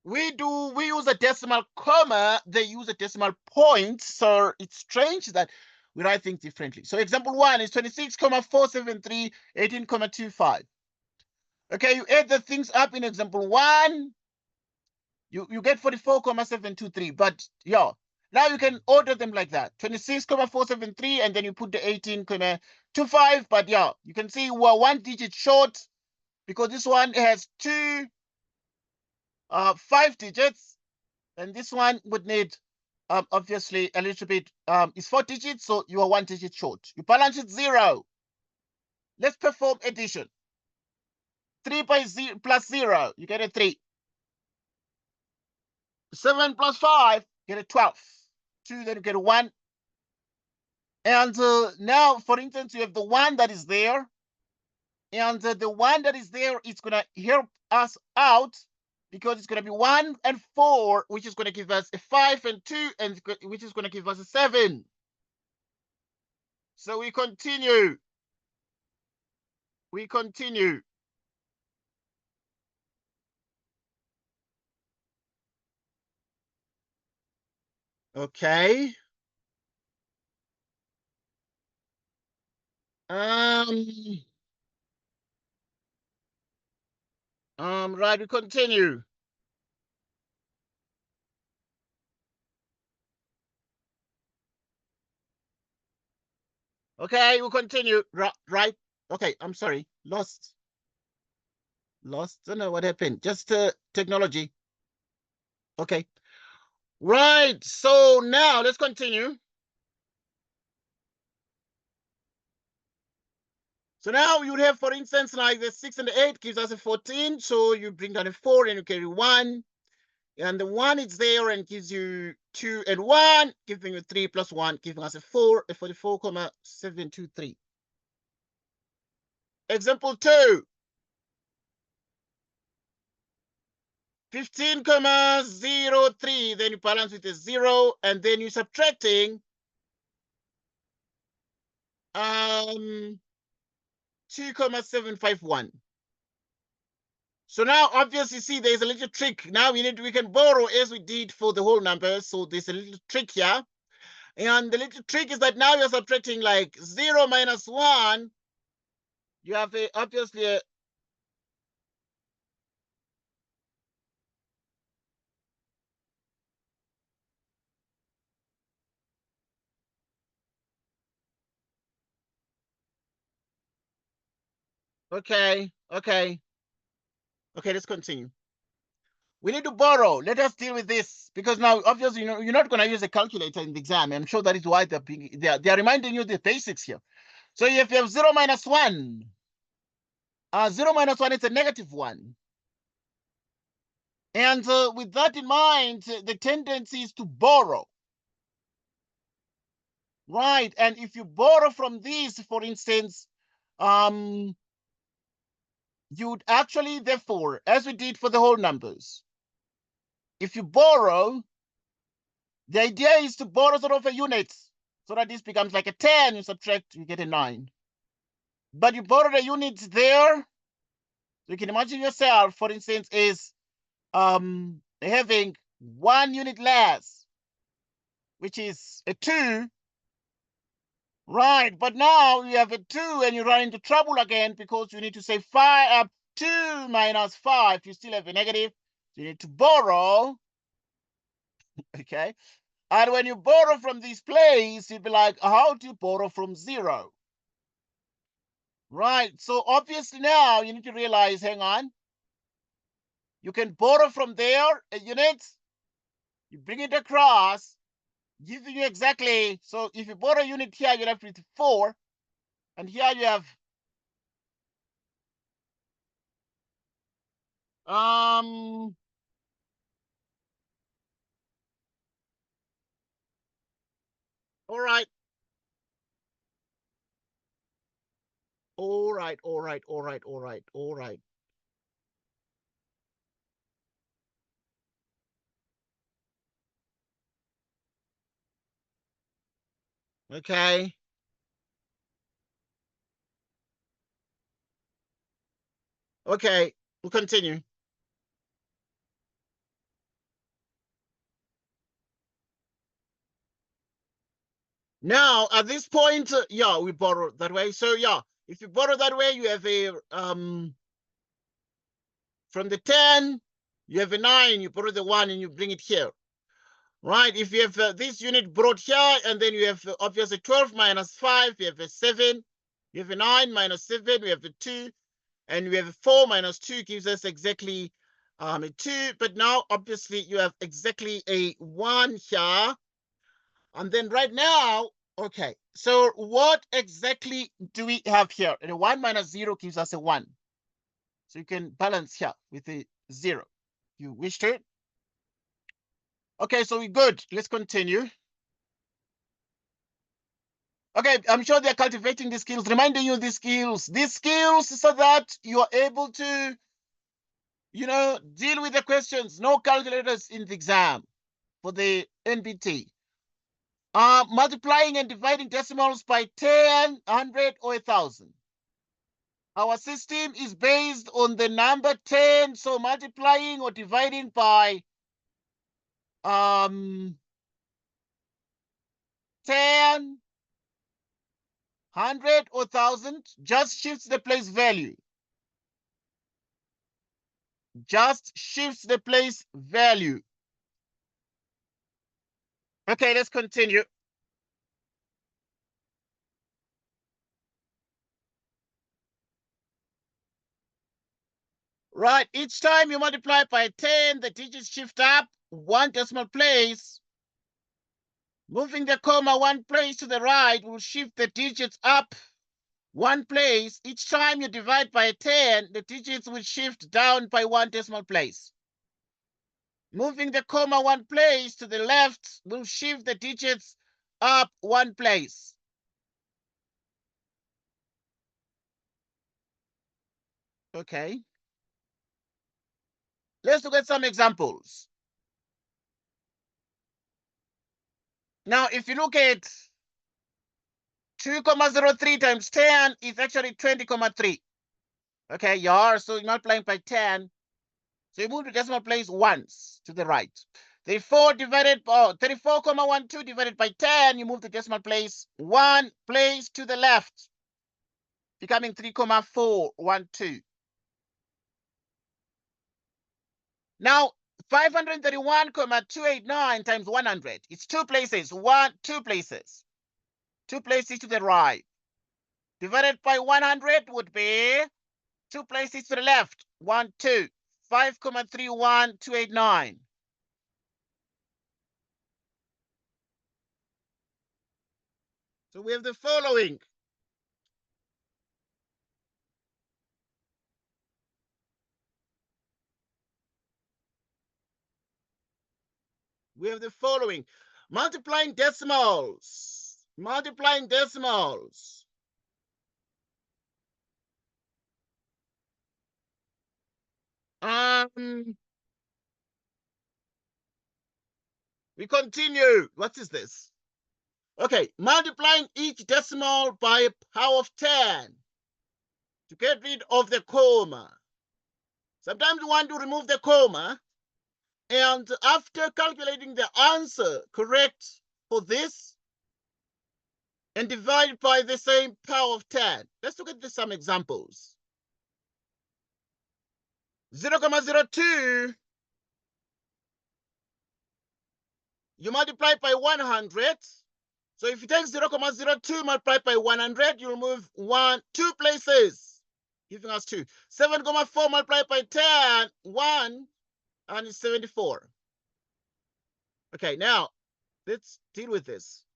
we use a decimal comma, they use a decimal point. So it's strange that we write things differently. So example 1 is 26,473, 18,25. Okay, you add the things up in example 1, you get 44,723. But yeah, now you can order them like that. 26,473, and then you put the 18,25. But yeah, you can see we're 1 digit short because this one has 5 digits, and this one would need obviously a little bit. It's 4 digits, so you are 1 digit short. You balance it 0. Let's perform addition. 3 by 0 plus 0, you get a 3. 7 plus 5, you get a 12. 2, then you get a 1. And now, for instance, you have the 1 that is there. And the 1 that is there is going to help us out because it's going to be 1 and 4, which is going to give us a 5 and 2, and which is going to give us a 7. So we continue. We continue. Okay. Right, we continue. Okay, we'll continue. Right. Okay, I'm sorry. Lost. Don't know what happened. Just technology. Okay. Right. So now let's continue. So now you would have, for instance, like the 6 and the 8 gives us a 14. So you bring down a 4 and you carry 1. And the 1 is there and gives you 2 and 1, giving you 3 plus 1, giving us a 4, a 44,723. Example 2. 15,03, then you balance with a 0, and then you're subtracting 2,751. So now, obviously, see, there's a little trick. Now we can borrow as we did for the whole number. So there's a little trick here. And the little trick is that now you're subtracting like 0 minus 1. You have obviously a okay. Let's continue. We need to borrow. Let us deal with this because now, obviously, you're not going to use a calculator in the exam. I'm sure that is why they're reminding you the basics here. So if you have 0 minus 1, 0 minus 1 is a negative 1. And with that in mind, the tendency is to borrow. Right. And if you borrow from these, for instance, you'd actually, therefore, as we did for the whole numbers, if you borrow, the idea is to borrow sort of a unit so that this becomes like a 10, you subtract, you get a 9. But you borrow the units there. So you can imagine yourself, for instance, is having 1 unit less, which is a 2. Right, but now you have a 2 and you run into trouble again because you need to say 2 minus 5. You still have a negative. So you need to borrow. Okay. And when you borrow from this place, you'd be like, how do you borrow from 0? Right. So obviously now you need to realize, hang on. You can borrow from there a unit. You bring it across, giving you exactly. So if you borrow a unit here, you're left with 4. And here you have all right. All right. Okay. Okay, we'll continue. Now, at this point, yeah, we borrow that way. So yeah, if you borrow that way, you have a from the 10, you have a 9, you borrow the 1 and you bring it here. Right? If you have this unit brought here, and then you have obviously 12 minus 5, you have a 7, you have a 9 minus 7, we have a 2, and we have a 4 minus 2 gives us exactly a 2. But now, obviously, you have exactly a 1 here. And then right now, okay, so what exactly do we have here? And a 1 minus 0 gives us a 1. So you can balance here with a 0 if you wish to. Okay, so we're good. Let's continue. Okay, I'm sure they're cultivating the skills, reminding you these skills so that you are able to, deal with the questions. No calculators in the exam for the NBT. Multiplying and dividing decimals by 10, 100, or 1,000. Our system is based on the number 10, so multiplying or dividing by 10, 100, or 1,000 just shifts the place value. Just shifts the place value. Okay, let's continue. Right, each time you multiply by 10, the digits shift up 1 decimal place. Moving the comma 1 place to the right will shift the digits up 1 place. Each time you divide by 10, the digits will shift down by 1 decimal place. Moving the comma 1 place to the left will shift the digits up 1 place. Okay. Let's look at some examples. Now, if you look at 2,03 times 10 is actually 20,3. Okay, so you're multiplying by 10. So you move the decimal place once to the right. 34 divided by 34,12 divided by 10, you move the decimal place 1 place to the left, becoming 3,412. Now, 531,289 times 100. It's 2 places. 2 places. 2 places to the right. Divided by 100 would be 2 places to the left. 1, 2. 5,31289. So we have the following. We have the following. Multiplying decimals. Multiplying decimals. We continue. What is this? Okay, multiplying each decimal by a power of 10 to get rid of the comma. Sometimes we want to remove the comma, and after calculating the answer correct for this and divide by the same power of 10. Let's look at some examples. 0,02, you multiply by 100. So if you take 0,02 multiplied by 100, you remove 2 places, giving us 2. 7,4 multiplied by 10, 1, and it's 74. Okay, now let's deal with this.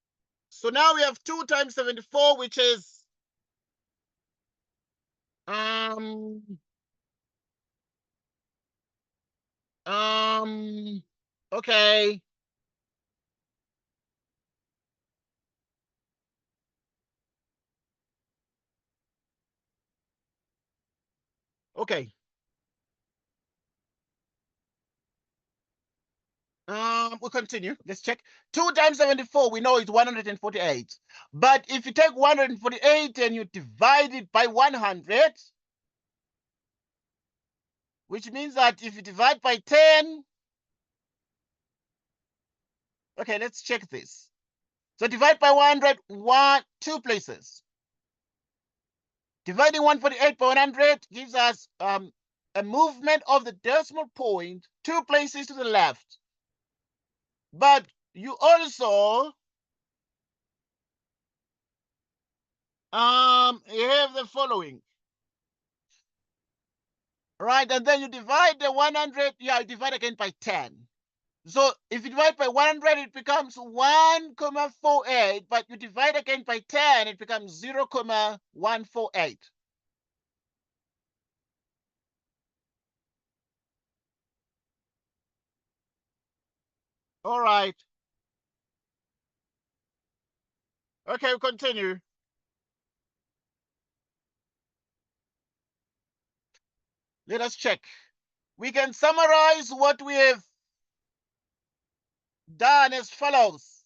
So now we have 2 times 74, which is okay. Okay. we'll continue. Let's check. 2 times 74, we know it's 148. But if you take 148 and you divide it by 100, which means that if you divide by 10, okay, let's check this. So divide by 100, two places. Dividing 148 by 100 gives us a movement of the decimal point 2 places to the left. But you also you have the following. Right, and then you divide the 100, you divide again by 10. So if you divide by 100, it becomes 1,48, but you divide again by 10, it becomes 0,148. All right. Okay, we'll continue. Let us check. We can summarize what we have done as follows.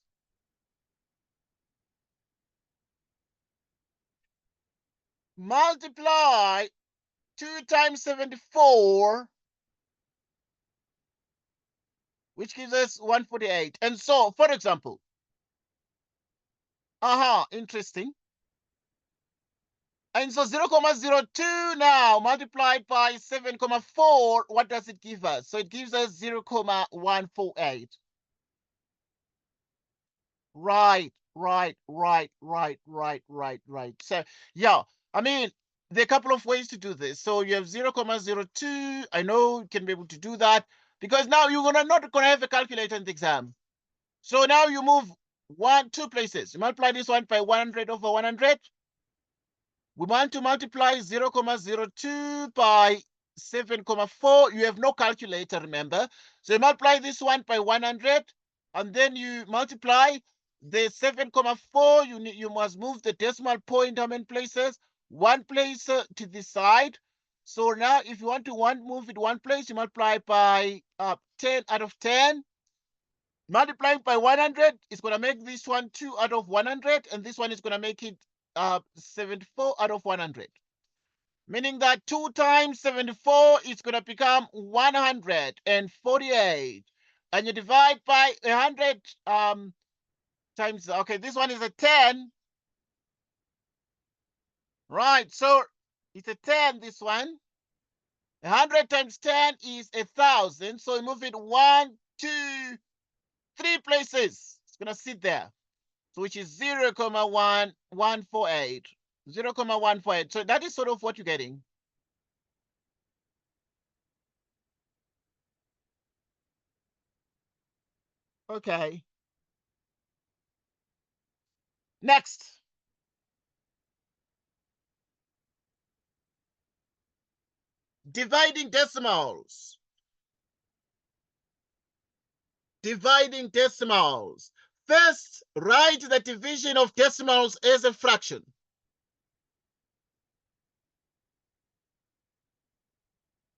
Multiply 2 times 74, which gives us 148. And so, for example, interesting. And so 0,02 now multiplied by 7,4, what does it give us? So it gives us 0,148. Right. So, yeah, I mean, there are a couple of ways to do this. So you have 0,02. I know you can be able to do that because now you're not going to have a calculator in the exam. So now you move two places. You multiply this one by 100 over 100. We want to multiply 0,02 by 7,4. You have no calculator, remember. So you multiply this one by 100, and then you multiply the 7,4. You must move the decimal point how many places? One place to the side. So now if you want to move it one place, you multiply by 10 out of 10. Multiplying by 100 is going to make this one 2 out of 100, and this one is going to make it 74 out of 100. Meaning that 2 times 74 is going to become 148. And you divide by 100 times, okay, this one is a 10. Right, so it's a 10, this one. 100 times 10 is 1,000. So we move it 1, 2, 3 places. It's going to sit there. So which is 0,148. 0,148. So that is sort of what you're getting. Okay. Next. Dividing decimals. Dividing decimals. First, write the division of decimals as a fraction.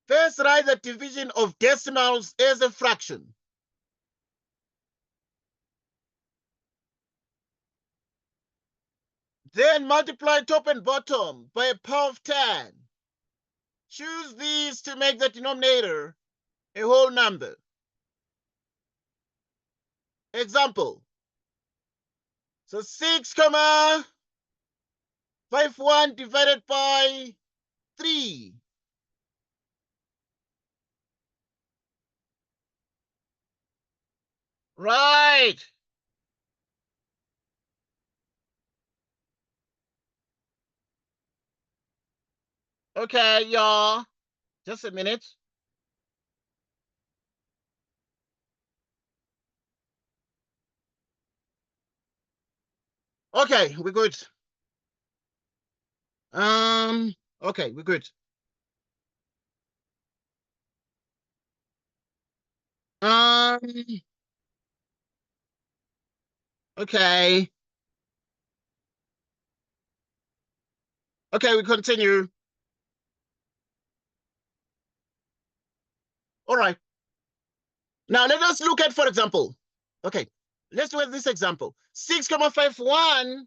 First, write the division of decimals as a fraction. Then multiply top and bottom by a power of 10. Choose these to make the denominator a whole number. Example. So 6,51 divided by 3. Right. Okay, y'all. Just a minute. Okay, we're good. Okay, we're good. Okay. Okay, we continue. All right. Now let us look at, for example, Okay, let's do this example. 6,51.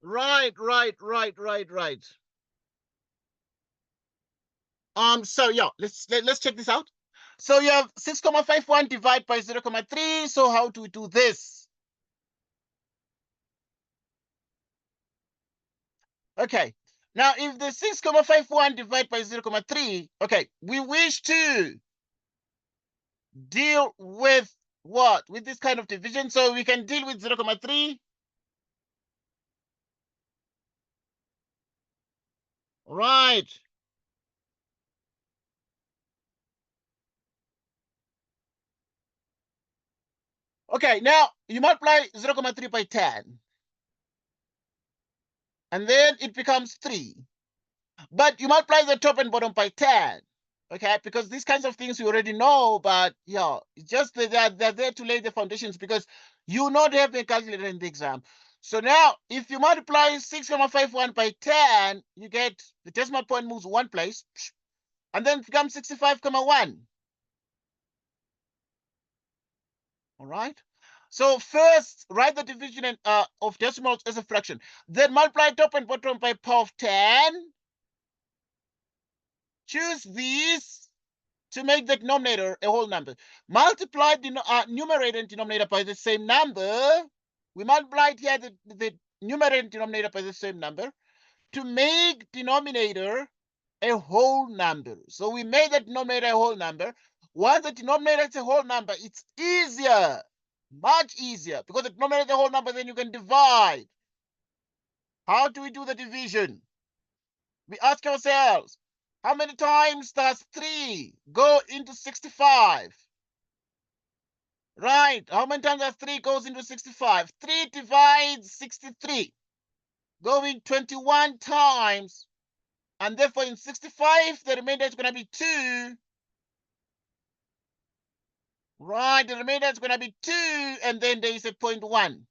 Right. Right. So yeah, let's check this out. So you have 6,51 divided by 0,3. So how do we do this? Okay. Now, if the 6,51 divided by 0,3, okay, we wish to deal with what? With this kind of division. So we can deal with 0,3. Right. Okay, now you multiply 0,3 by 10. And then it becomes 3. But you multiply the top and bottom by 10. Okay, because these kinds of things you already know, but yeah, it's just that they're there to lay the foundations because you not have a calculator in the exam. So now, if you multiply 6,51 by 10, you get the decimal point moves one place, and then it becomes 65,1. All right. So first, write the division of decimals as a fraction. Then multiply top and bottom by power of 10. Choose these to make the denominator a whole number. Multiply the numerator and denominator by the same number. We multiplied here the numerator and denominator by the same number to make denominator a whole number. So we made the denominator a whole number. Once the denominator is a whole number, it's easier, much easier, because the denominator is a whole number, then you can divide. How do we do the division? We ask ourselves, how many times does 3 go into 65? Right. How many times does 3 goes into 65? 3 divides 63, going 21 times. And therefore in 65, the remainder is going to be 2. Right. The remainder is going to be 2. And then there is a 0.1.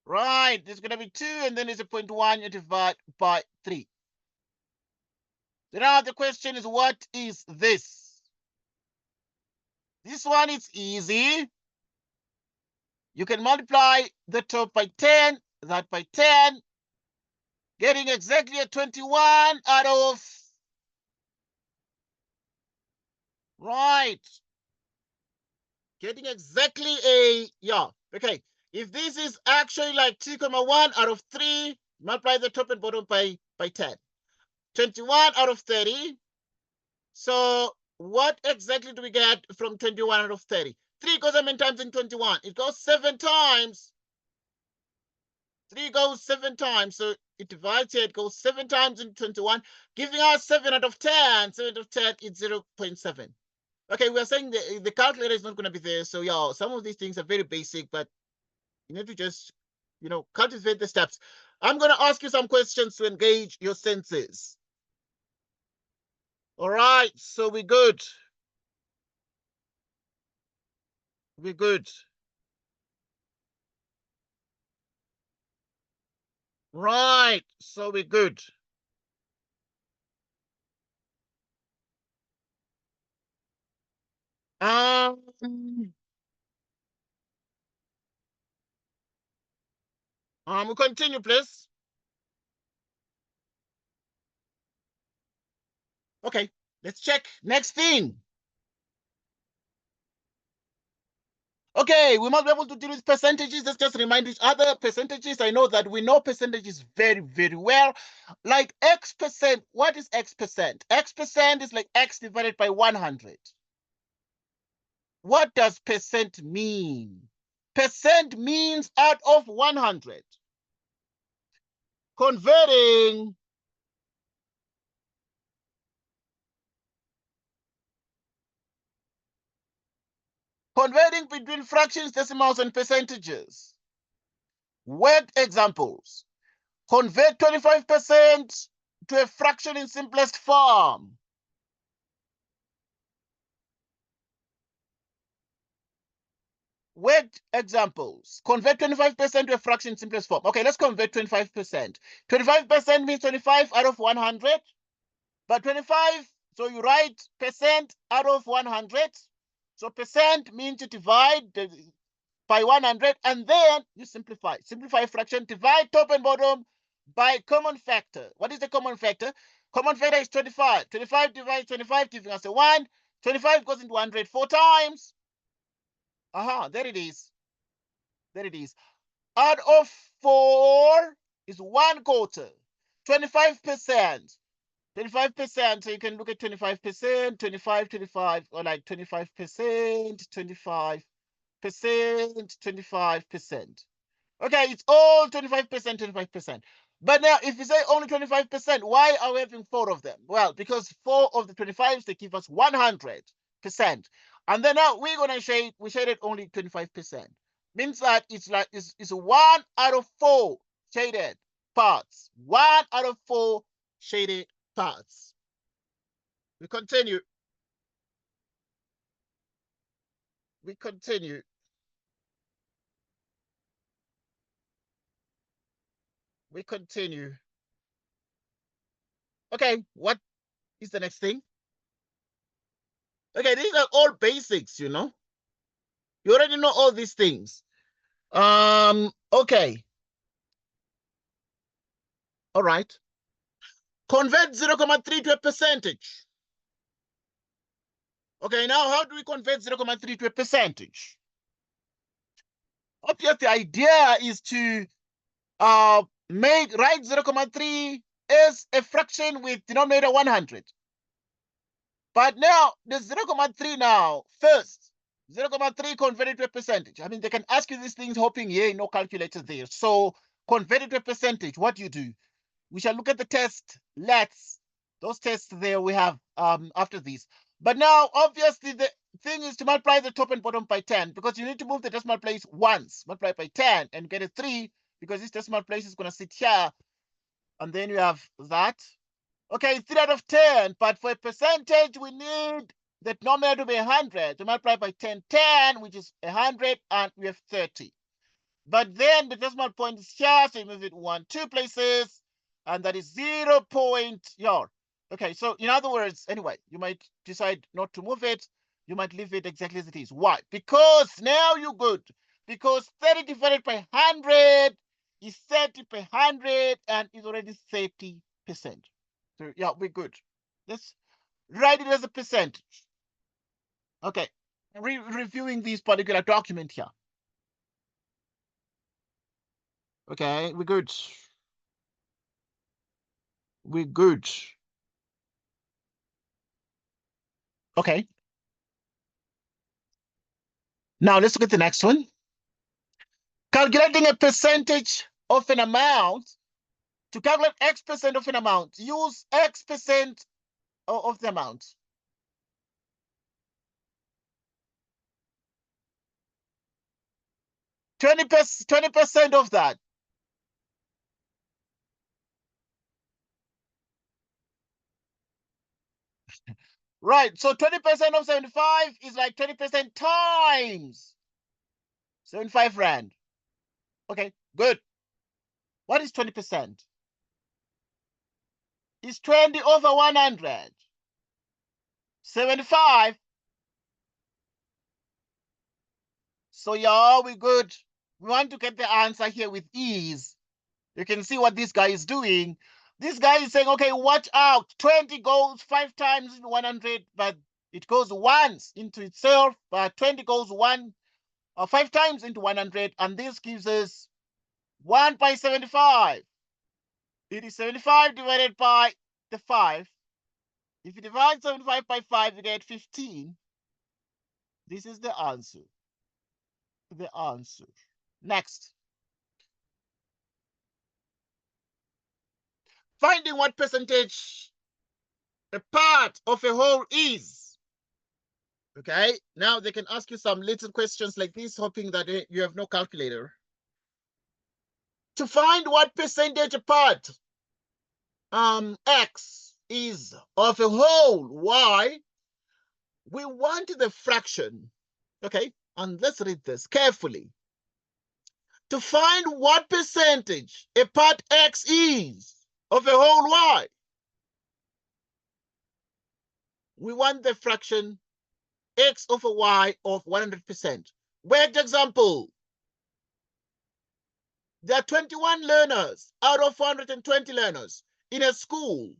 Right. There's going to be 2. And then there's a 0.1. You divide by 3. Now the question is, what is this? This one is easy. You can multiply the top by 10, that by 10, getting exactly a 21 out of, right, getting exactly a, yeah, okay. If this is actually like 2,1 out of 3, multiply the top and bottom by 10. 21 out of 30. So what exactly do we get from 21 out of 30? 3 goes how many times in 21? It goes 7 times. 3 goes 7 times. So it divides here. It goes 7 times in 21, giving us 7 out of 10. 7 out of 10 is 0.7. Okay, we are saying the calculator is not going to be there. So yeah, some of these things are very basic, but you need to just, cultivate the steps. I'm going to ask you some questions to engage your senses. All right, so we're good. We're good. Right, so we're good. Um, we continue, please. Okay, let's check. Next thing. Okay, we must be able to deal with percentages. Let's just remind each other percentages. I know that we know percentages very, very well. Like X percent, what is X percent? X percent is like X divided by 100. What does percent mean? Percent means out of 100. Converting between fractions, decimals, and percentages. Word examples. Convert 25% to a fraction in simplest form. Word examples. Convert 25% to a fraction in simplest form. Okay, let's convert 25%. 25% means 25 out of 100. But 25, so you write percent out of 100. So percent means you divide by 100, and then you simplify. Simplify a fraction, divide top and bottom by common factor. What is the common factor? Common factor is 25. 25 divides 25, giving us a 1. 25 goes into 100 4 times. There it is. There it is. Out of 4 is 1/4. 25%. 25%. So you can look at 25%, 25, 25, or like 25%, 25%, 25%. Okay, it's all 25%, 25%. But now, if we say only 25%, why are we having 4 of them? Well, because 4 of the 25s, they give us 100%. And then now we're going to shade, we shaded only 25%. Means that it's like, it's 1 out of 4 shaded parts. 1 out of 4 shaded parts. We continue. We continue. We continue. Okay, what is the next thing? Okay, these are all basics, you know. You already know all these things. Okay. All right. Convert 0.3 to a percentage. Okay, now how do we convert 0.3 to a percentage? Obviously, the idea is to write 0.3 as a fraction with denominator 100. But now the 0.3 now, first, 0.3 converted to a percentage. I mean, they can ask you these things hoping, yeah, no calculator there. So convert it to a percentage. What do you do? We shall look at the test. Those tests there we have after these. But now, obviously, the thing is to multiply the top and bottom by 10, because you need to move the decimal place once. Multiply by 10 and get a 3, because this decimal place is going to sit here. And then you have that. Okay, 3 out of 10. But for a percentage, we need the denominator to be 100. To multiply by 10, 10, which is 100, and we have 30. But then the decimal point is here, so you move it 1, 2 places, and that is 0. Okay, so in other words, anyway, you might decide not to move it. You might leave it exactly as it is. Why? Because now you're good. Because 30 divided by 100 is 30 per 100 and is already 30%. So yeah, we're good. Let's write it as a percentage. Okay, reviewing this particular document here. Okay, we're good. We're good. Okay. Now let's look at the next one. Calculating a percentage of an amount. To calculate X% of an amount, use X% of the amount. 20% of that. Right, so 20% of 75 is like 20% times 75 Rand. Okay, good. What is 20%? It's 20 over 100. 75. So yeah, we're good. We want to get the answer here with ease. You can see what this guy is doing. This guy is saying, okay, watch out. 20 goes 5 times into 100, but it goes once into itself. But 20 goes 5 times into 100, and this gives us 1 by 75. It is 75 divided by the 5. If you divide 75 by 5, you get 15. This is the answer. The answer. Next. Finding what percentage a part of a whole is. Okay, now they can ask you some little questions like this, hoping that you have no calculator. To find what percentage a part X is of a whole Y, we want the fraction. Okay, And let's read this carefully. To find what percentage a part X is of a whole Y, we want the fraction X of a Y of 100%. Worked example. There are 21 learners out of 420 learners in a school,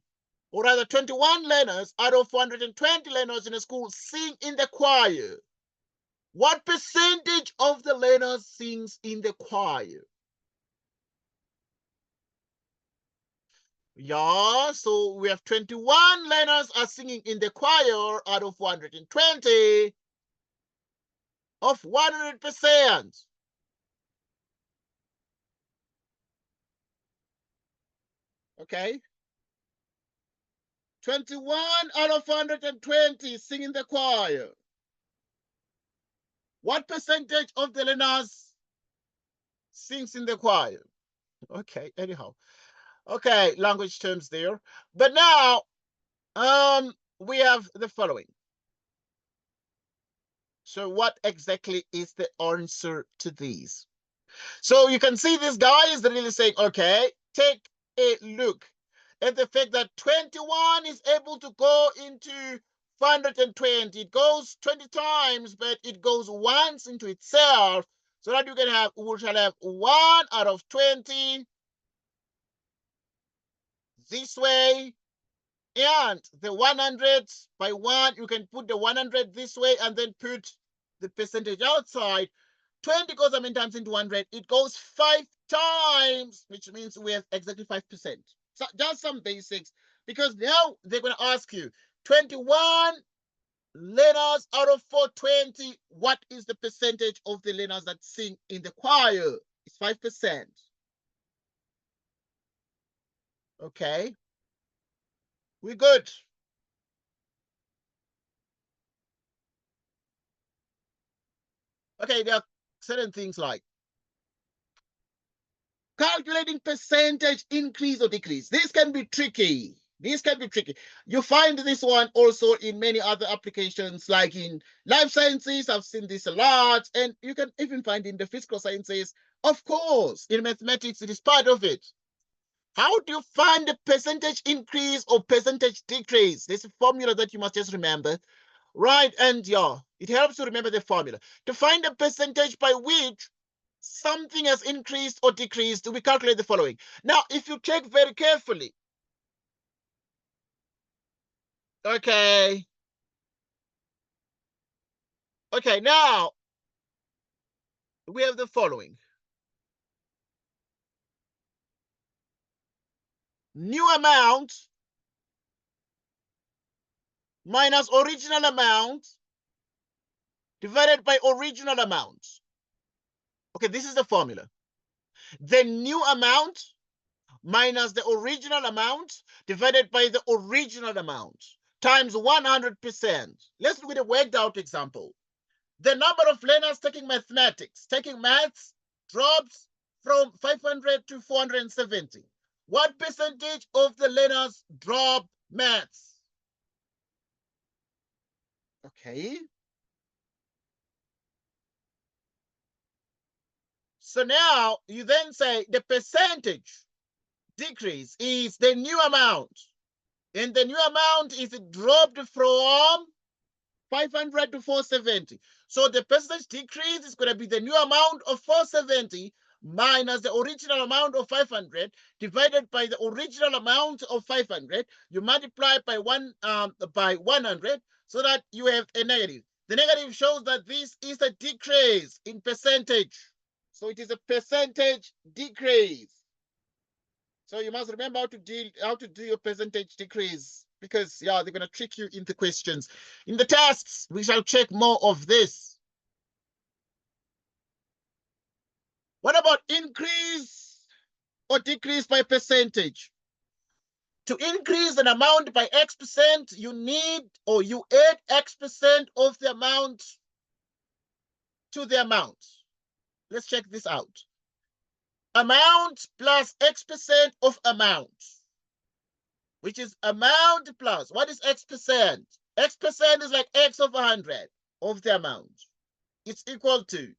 or rather 21 learners out of 420 learners in a school sing in the choir. What percentage of the learners sings in the choir? Yeah, so we have 21 learners are singing in the choir out of 120 of 100%. Okay. 21 out of 120 sing in the choir. What percentage of the learners sings in the choir? Okay, anyhow. Okay, language terms there. But now, we have the following. So what exactly is the answer to these? So you can see this guy is really saying, okay, take a look at the fact that 21 is able to go into 420. It goes 20 times, but it goes once into itself. So that you can have, we shall have 1 out of 20 this way. And the 100 by 1, you can put the 100 this way and then put the percentage outside. 20 goes how many times into 100? It goes 5 times, which means we have exactly 5%. So just some basics, because now they're going to ask you 21 learners out of 420. What is the percentage of the learners that sing in the choir? It's 5%. Okay. We're good. Okay, there are certain things like calculating percentage increase or decrease. This can be tricky. This can be tricky. You find this one also in many other applications, like in life sciences. I've seen this a lot. And you can even find in the physical sciences. Of course, in mathematics, it is part of it. How do you find the percentage increase or percentage decrease? There's a formula that you must just remember. Right, and yeah, it helps to remember the formula. To find the percentage by which something has increased or decreased, we calculate the following. Now, if you check very carefully, okay, now we have the following. New amount minus original amount divided by original amount. Okay, this is the formula. The new amount minus the original amount divided by the original amount times 100%. Let's look at a worked out example. The number of learners taking maths drops from 500 to 470. What percentage of the learners drop maths? Okay. So now you then say the percentage decrease is the new amount. And the new amount is dropped from 500 to 470. So the percentage decrease is going to be the new amount of 470 minus the original amount of 500 divided by the original amount of 500. You multiply by 100 so that you have a negative. The negative shows that this is a decrease in percentage. So it is a percentage decrease. So you must remember how to do your percentage decrease, because yeah, they're gonna trick you in the questions. In the tests, we shall check more of this. What about increase or decrease by percentage? To increase an amount by X%, you need or you add X% of the amount to the amount. Let's check this out. Amount plus X% of amount, which is amount plus, what is X%? X% is like X of 100 of the amount. it's equal to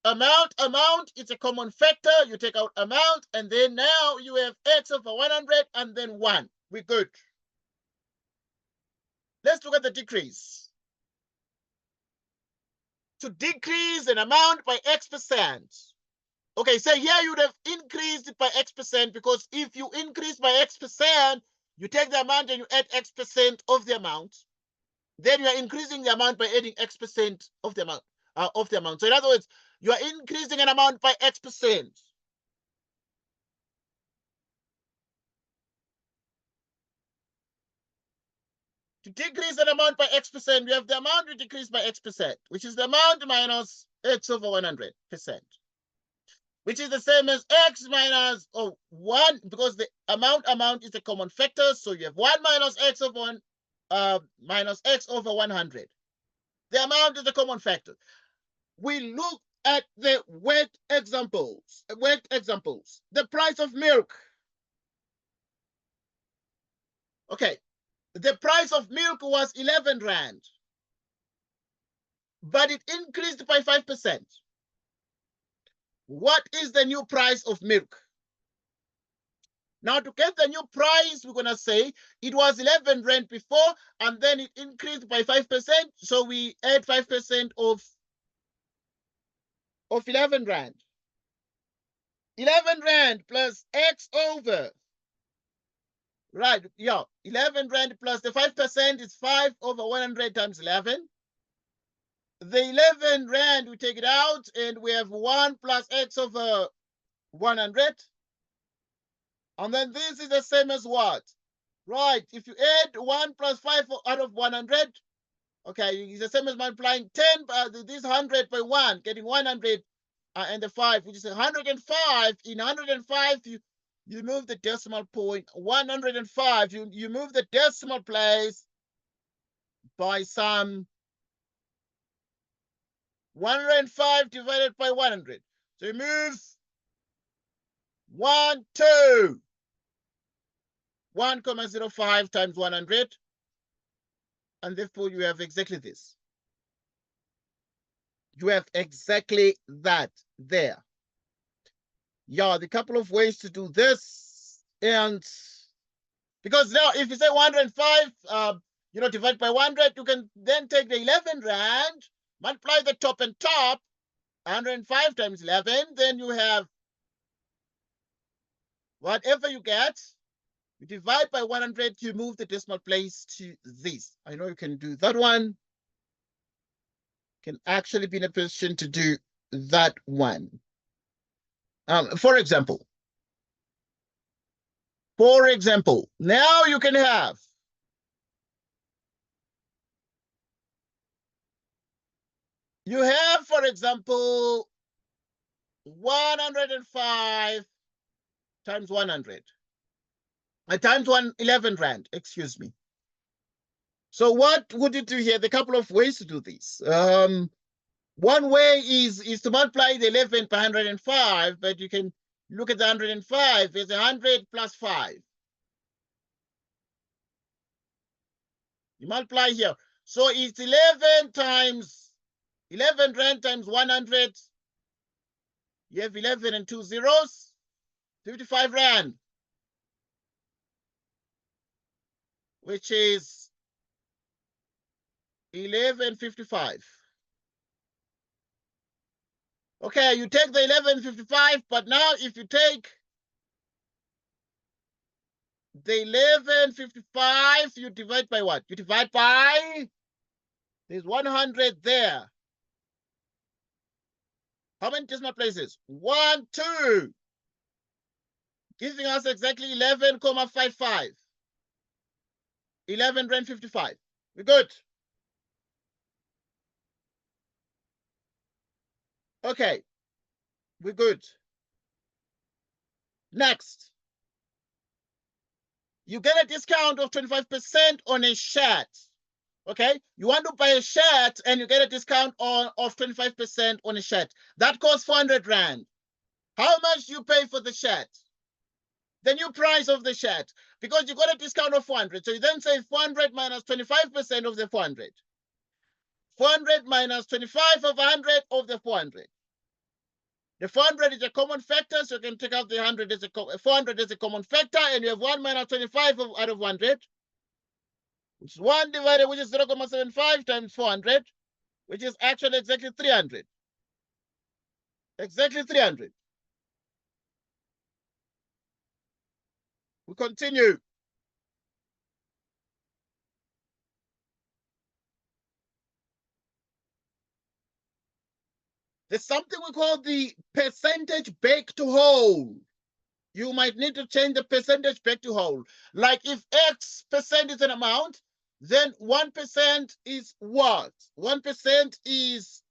amount, it's a common factor. You take out amount, and then now you have x over 100 and then 1. We're good. Let's look at the decrease. To decrease an amount by x%. Okay, so here you would have increased it by x%, because if you increase by x%, you take the amount and you add x% of the amount. Then you are increasing the amount by adding x% of the amount. So in other words, you are increasing an amount by x%. To decrease an amount by x%, we have the amount we decrease by x%, which is the amount minus x over 100%, which is the same as x minus 1, because the amount is a common factor. So you have 1 minus x over 100. The amount is a common factor. We look at the worked examples. The price of milk. Okay, the price of milk was 11 rand, but it increased by 5%. What is the new price of milk? Now, to get the new price, we're going to say it was 11 rand before, and then it increased by 5%. So we add 5% of 11 rand. 11 rand plus x over, right, yeah, 11 rand plus the 5% is 5 over 100 times 11. The 11 rand, we take it out, and we have 1 plus x over 100. And then this is the same as what? Right, if you add 1 plus 5 out of 100, okay, it's the same as multiplying 10, this 100 by 1, getting 100 and the 5, which is 105. In 105, you move the decimal point. 105, you move the decimal place by some 105 divided by 100. So you move 1,05 times 100, and therefore you have exactly this. You have exactly that there. Yeah, the couple of ways to do this, and because now if you say 105, divide by 100, you can then take the 11 rand, multiply the top and top, 105 times 11, then you have whatever you get. You divide by 100, you move the decimal place to this. I know you can do that one. Can actually be in a position to do that one. For example, now you can have for example, 105 times 100. Times 11 rand, excuse me. So what would you do here? There are a couple of ways to do this. One way is to multiply the 11 by 105, but you can look at the 105 as 100 plus 5. You multiply here. So it's 11 rand times 100. You have 11 and 2 zeros, 55 rand, which is 11.55. Okay, you take the 11.55, but now if you take the 11.55, you divide by what? You divide by, there's 100 there. How many decimal places? 1, 2. Giving us exactly 11.55. 11 rand 55. We're good. Okay, we're good. Next, you get a discount of 25% on a shirt. Okay, you want to buy a shirt and you get a discount of 25% on a shirt. That costs 400 rand. How much do you pay for the shirt? The new price of the shirt, because you got a discount of 400. So you then say 400 minus 25% of the 400. 400 minus 25 of 100 of the 400. The 400 is a common factor, so you can take out the 100 as a 400 as a common factor, and you have 1 minus 25 out of 100, which is 1 divided, which is 0.75 times 400, which is actually exactly 300. Exactly 300. We continue. There's something we call the percentage back to whole. You might need to change the percentage back to whole. Like if X percent is an amount, then 1% is what? 1% is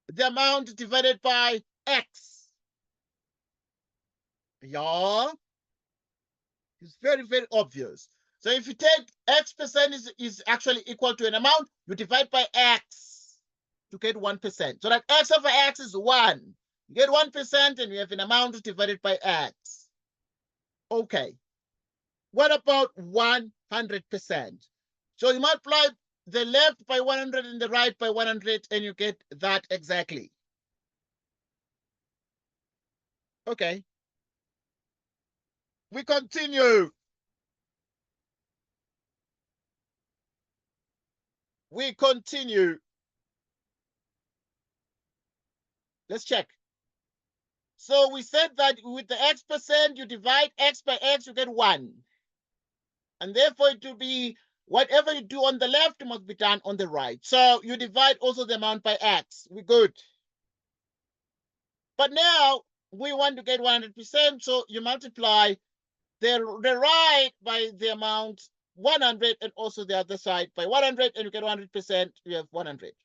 the amount divided by X. Yeah. It's very, very obvious. So if you take X percent is actually equal to an amount, you divide by X to get 1%. So that X over X is 1. You get 1% and you have an amount divided by X. Okay. What about 100%? So you multiply the left by 100 and the right by 100 and you get that exactly. Okay. We continue. We continue. Let's check. So we said that with the X percent, you divide X by X, you get 1. And therefore it will be whatever you do on the left must be done on the right. So you divide also the amount by X. We're good. But now we want to get 100%. So you multiply the right by the amount 100 and also the other side by 100 and you get 100%. You have 100.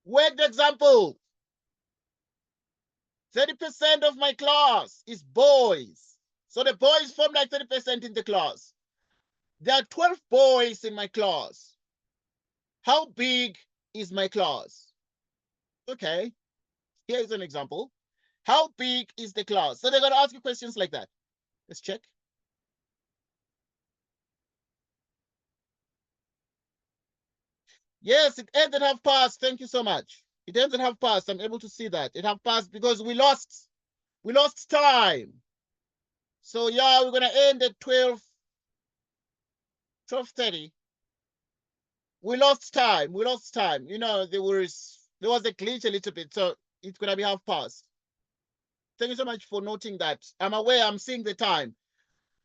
Worked example. 30% of my class is boys. So the boys form like 30% in the class. There are 12 boys in my class. How big is my class? Okay, here is an example. How big is the class? So they're going to ask you questions like that. Let's check. Yes, it ends at half past. Thank you so much. It ends at half past. I'm able to see that. It half past because we lost time. So yeah, we're gonna end at 12:30. We lost time. We lost time. You know, there was a glitch a little bit, so it's gonna be half past. Thank you so much for noting that. I'm aware. I'm seeing the time.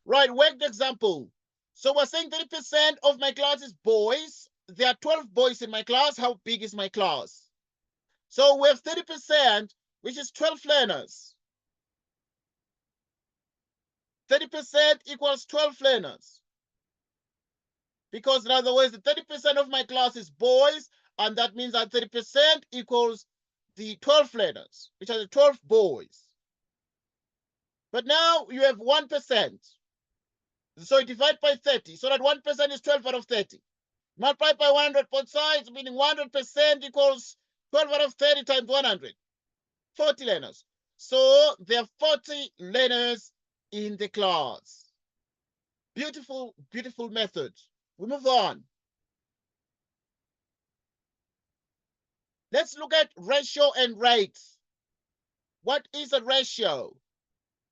Right, worked example. So we're saying 30% of my class is boys. There are 12 boys in my class. How big is my class? So we have 30%, which is 12 learners. 30% equals 12 learners. Because in other words, the 30% of my class is boys, and that means that 30% equals the 12 learners, which are the 12 boys. But now you have 1%. So you divide by 30. So that 1% is 12 out of 30. Multiply by 100 both sides, meaning 100% equals 12 out of 30 times 100. 40 learners. So there are 40 learners in the class. Beautiful, beautiful method. We move on. Let's look at ratio and rate. What is a ratio?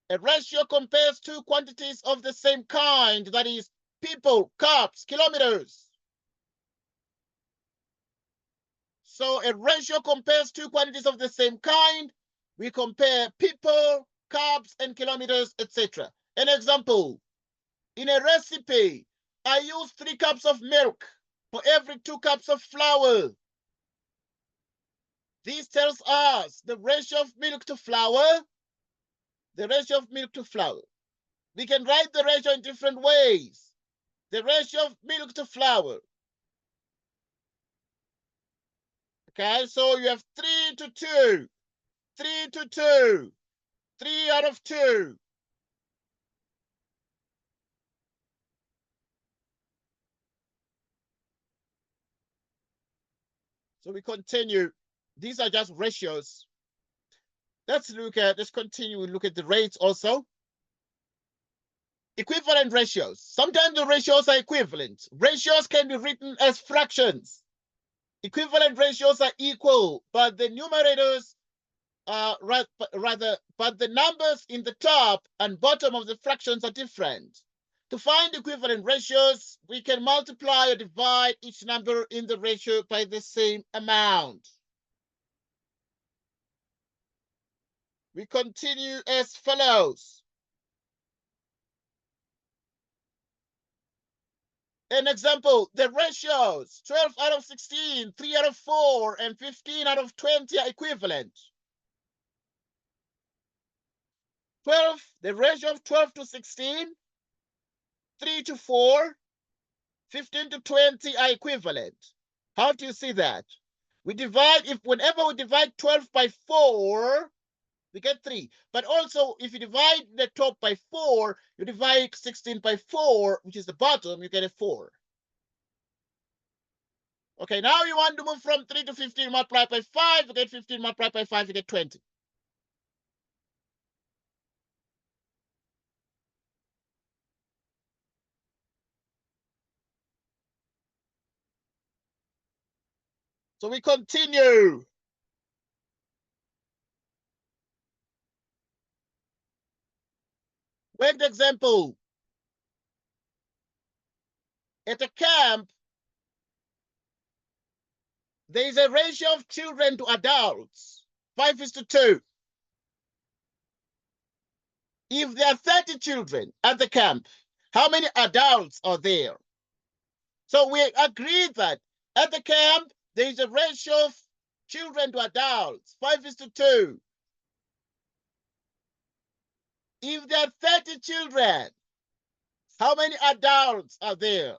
A ratio compares two quantities of the same kind, that is, people, cups, kilometers. So a ratio compares two quantities of the same kind. We compare people, cups, and kilometers, etc. An example, in a recipe, I use 3 cups of milk for every 2 cups of flour. This tells us the ratio of milk to flour. The ratio of milk to flour. We can write the ratio in different ways. The ratio of milk to flour. Okay, so you have 3 to 2. 3 to 2. 3 out of 2. So we continue. These are just ratios. Let's continue and look at the rates also. Equivalent ratios. Sometimes the ratios are equivalent. Ratios can be written as fractions. Equivalent ratios are equal, but the numerators but the numbers in the top and bottom of the fractions are different. To find equivalent ratios, we can multiply or divide each number in the ratio by the same amount. We continue as follows. An example, the ratios 12 out of 16, 3 out of 4, and 15 out of 20 are equivalent. 12, the ratio of 12 to 16, 3 to 4, 15 to 20 are equivalent. How do you see that? We divide, whenever we divide 12 by 4, we get 3. But also, if you divide the top by 4, you divide 16 by 4, which is the bottom, you get a 4. Okay, now you want to move from 3 to 15, multiply by 5, you get 15, multiply by 5, you get 20. So we continue. Worked example. At a camp, there is a ratio of children to adults, 5:2. If there are 30 children at the camp, how many adults are there? So we agreed that at the camp, there is a ratio of children to adults, 5:2. If there are 30 children, how many adults are there?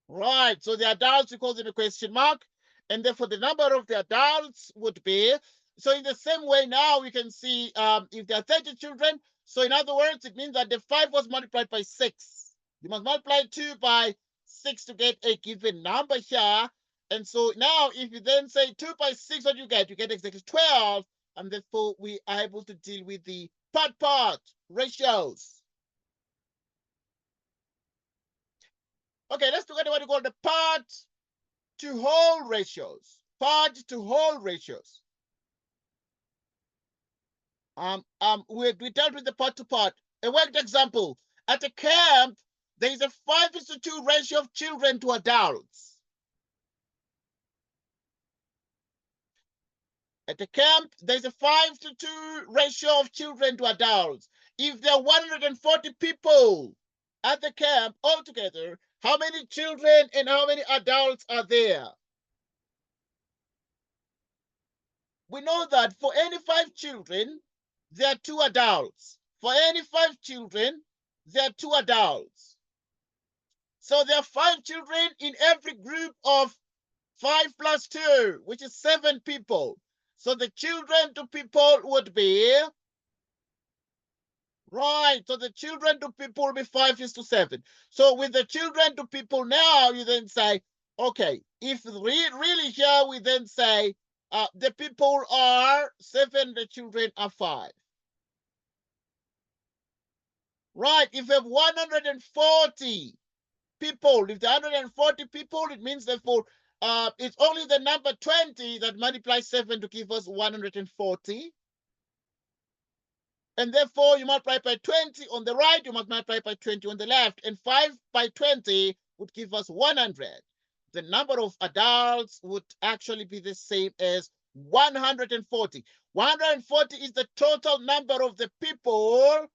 Right, so the adults, we call them a question mark, and therefore the number of the adults would be, so in the same way now we can see if there are 30 children, so in other words, it means that the 5 was multiplied by 6. You must multiply 2 by 6 to get a given number here. And so now if you then say 2 by 6, what do you get? You get exactly 12, and therefore we are able to deal with the part ratios. Okay, let's look at what we call the part to whole ratios. Part to whole ratios. We dealt with the part to part. A worked example. At a camp, there is a 5:2 ratio of children to adults. At a camp, there's a 5:2 ratio of children to adults. If there are 140 people at the camp altogether, how many children and how many adults are there? We know that for any 5 children, there are 2 adults. For any 5 children, there are 2 adults. So there are 5 children in every group of 5 plus 2, which is 7 people. So the children to people would be, right, so the children to people will be 5:7. So with the children to people now, you then say, okay, if really here we then say the people are 7, the children are 5. Right, if you have 140 people, if there are 140 people, it means therefore it's only the number 20 that multiplies 7 to give us 140. And therefore, you multiply by 20 on the right, you multiply by 20 on the left, and 5 by 20 would give us 100. The number of adults would actually be the same as 140. 140 is the total number of the people,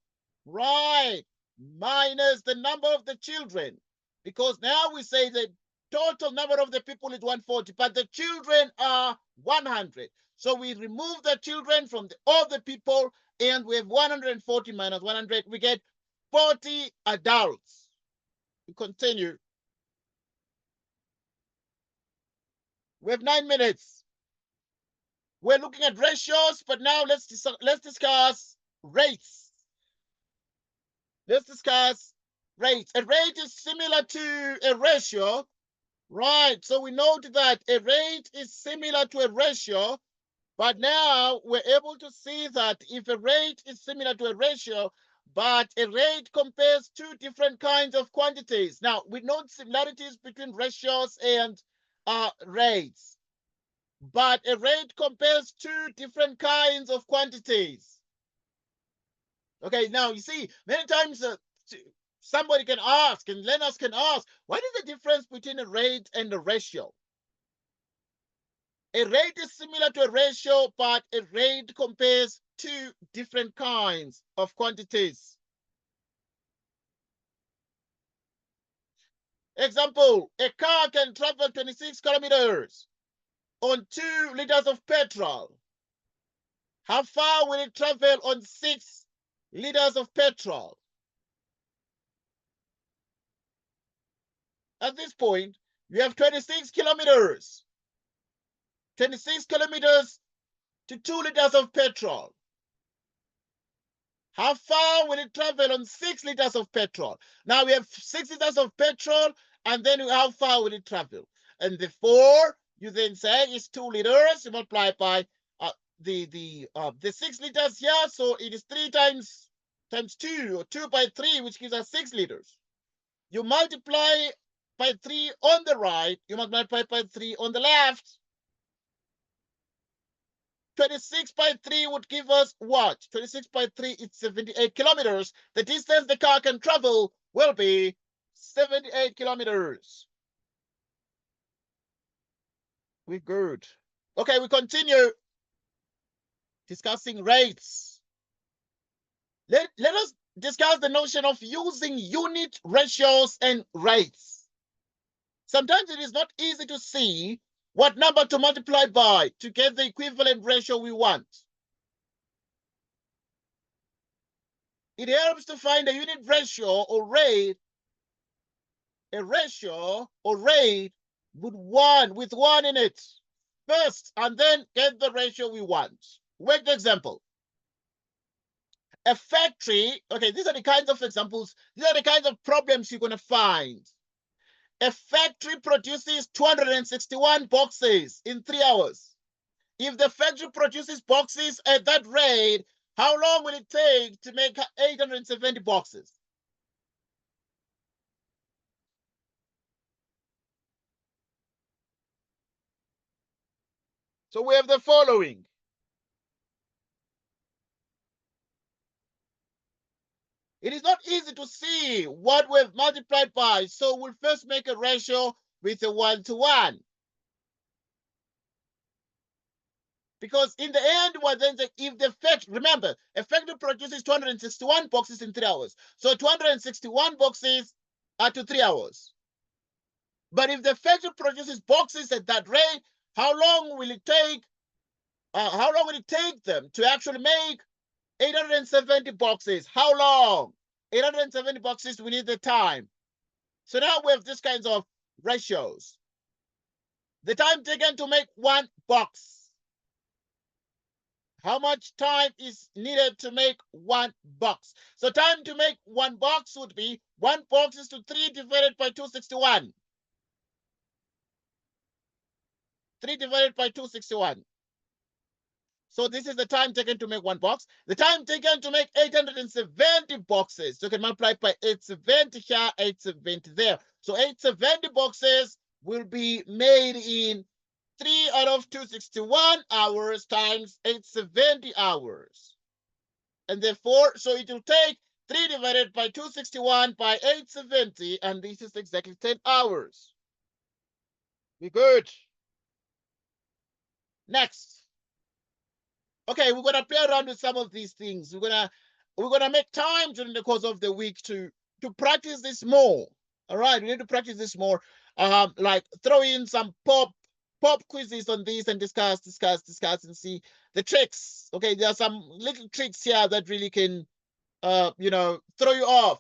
right, minus the number of the children. Because now we say the total number of the people is 140, but the children are 100. So we remove the children from all the people, and we have 140 minus 100. We get 40 adults. We continue. We have 9 minutes. We're looking at ratios, but now let's discuss rates. Let's discuss rates. A rate is similar to a ratio, right? So we note that a rate is similar to a ratio, but now we're able to see that if a rate is similar to a ratio, but a rate compares two different kinds of quantities. Now, we note similarities between ratios and rates, but a rate compares two different kinds of quantities. Okay, now you see, many times somebody can ask, and learners can ask, what is the difference between a rate and a ratio? A rate is similar to a ratio, but a rate compares two different kinds of quantities. Example, a car can travel 26 kilometers on 2 liters of petrol. How far will it travel on 6 liters of petrol? At this point, you have 26 kilometers. 26 kilometers to 2 liters of petrol. How far will it travel on 6 liters of petrol? Now we have 6 liters of petrol, and then how far will it travel? And the 4, you then say is 2 liters. You multiply by the 6 liters here, so it is 3 times 2, or 2 by 3, which gives us 6 liters. You multiply by 3 on the right, you multiply by 3 on the left. 26 by 3 would give us what? 26 by 3 is 78 kilometers. The distance the car can travel will be 78 kilometers. We're good. Okay, we continue discussing rates. Let us discuss the notion of using unit ratios and rates. Sometimes it is not easy to see what number to multiply by to get the equivalent ratio we want. It helps to find a unit ratio or rate, a ratio or rate with one in it first, and then get the ratio we want. Work the example. A factory, okay, these are the kinds of examples, these are the kinds of problems you're going to find. A factory produces 261 boxes in 3 hours. If the factory produces boxes at that rate, how long will it take to make 870 boxes? So we have the following. It is not easy to see what we've multiplied by, so we'll first make a ratio with a 1-to-1. Because in the end, what then if the factory, remember, a factory produces 261 boxes in 3 hours. So 261 boxes are to 3 hours. But if the factory produces boxes at that rate, how long will it take? How long will it take them to actually make 870 boxes? How long? 870 boxes, we need the time. So now we have these kinds of ratios. The time taken to make 1 box. How much time is needed to make 1 box? So time to make 1 box would be 1 box is to 3 divided by 261. 3 divided by 261. So this is the time taken to make 1 box. The time taken to make 870 boxes. So you can multiply by 870 here, 870 there. So 870 boxes will be made in 3 out of 261 hours times 870 hours. And therefore, so it will take 3 divided by 261 by 870, and this is exactly 10 hours. Be good. Next. Okay, we're gonna play around with some of these things. We're gonna make time during the course of the week to practice this more. All right, we need to practice this more. Like throw in some pop quizzes on this and discuss and see the tricks. Okay, there are some little tricks here that really can throw you off.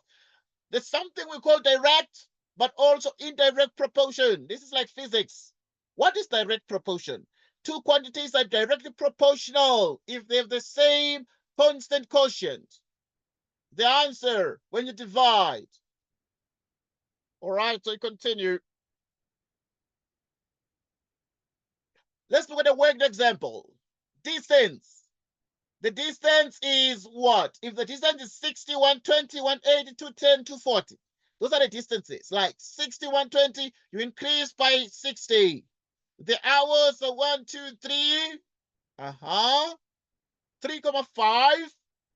There's something we call direct but also indirect proportion. This is like physics. What is direct proportion? 2 quantities are directly proportional if they have the same constant quotient. The answer when you divide. All right, so you continue. Let's look at a worked example. Distance. The distance is what? If the distance is 60, 120, 180, 210, 240. Those are the distances. Like 60, 120, you increase by 60. The hours are 1, 2, 3. 3,5,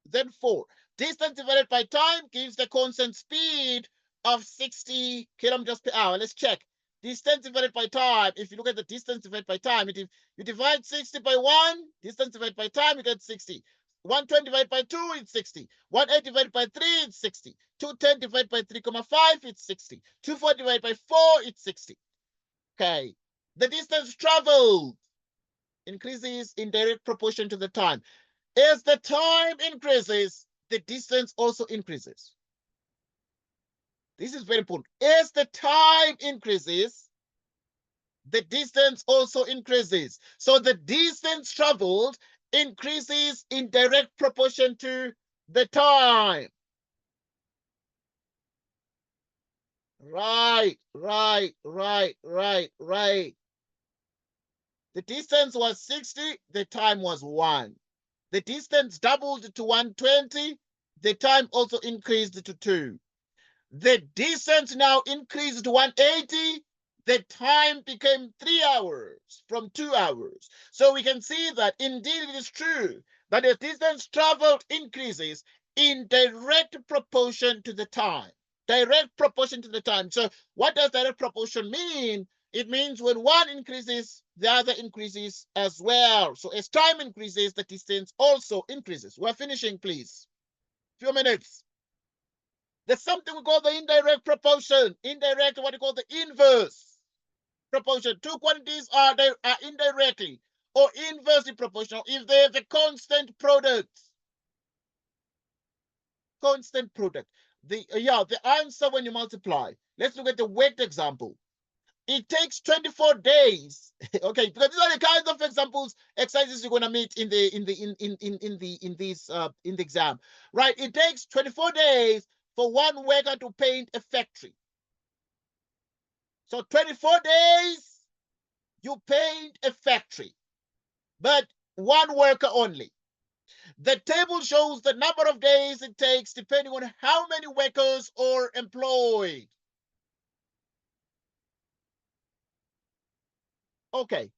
then 4. Distance divided by time gives the constant speed of 60 kilometers per hour. Let's check. Distance divided by time. If you look at the distance divided by time, you divide 60 by 1, distance divided by time, you get 60. 120 divided by 2, it's 60. 180 divided by 3, it's 60. 210 divided by 3,5, it's 60. 240 divided by 4, it's 60. Okay. The distance traveled increases in direct proportion to the time. As the time increases, the distance also increases. This is very important. As the time increases, the distance also increases. So the distance traveled increases in direct proportion to the time. Right. The distance was 60, the time was 1. The distance doubled to 120, the time also increased to 2. The distance now increased to 180, the time became 3 hours from 2 hours. So we can see that indeed it is true that the distance traveled increases in direct proportion to the time. Direct proportion to the time. So what does direct proportion mean? It means when one increases, the other increases as well. So as time increases, the distance also increases. We're finishing, please. Few minutes. There's something we call the indirect proportion. Indirect, what we call the inverse proportion. Two quantities are indirectly or inversely proportional if they have a constant product. Constant product. The answer when you multiply. Let's look at the weight example. It takes 24 days. Okay, because these are the kinds of exercises you're gonna meet in the exam, right? It takes 24 days for one worker to paint a factory. So 24 days you paint a factory, but one worker only. The table shows the number of days it takes depending on how many workers are employed. Okay.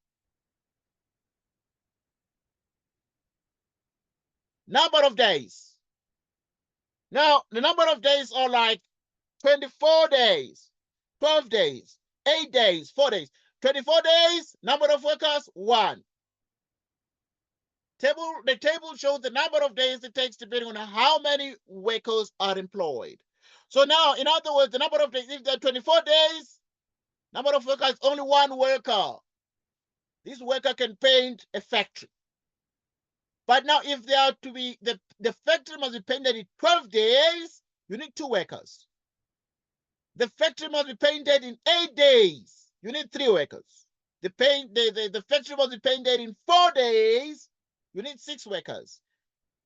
Number of days. Now, the number of days are like 24 days, 12 days, 8 days, 4 days. 24 days, number of workers, 1. The table shows the number of days it takes depending on how many workers are employed. So now, in other words, the number of days, if there are 24 days, number of workers, only 1 worker. This worker can paint a factory. But now, if there are to be, the factory must be painted in 12 days, you need 2 workers. The factory must be painted in 8 days, you need 3 workers. The factory must be painted in 4 days, you need 6 workers.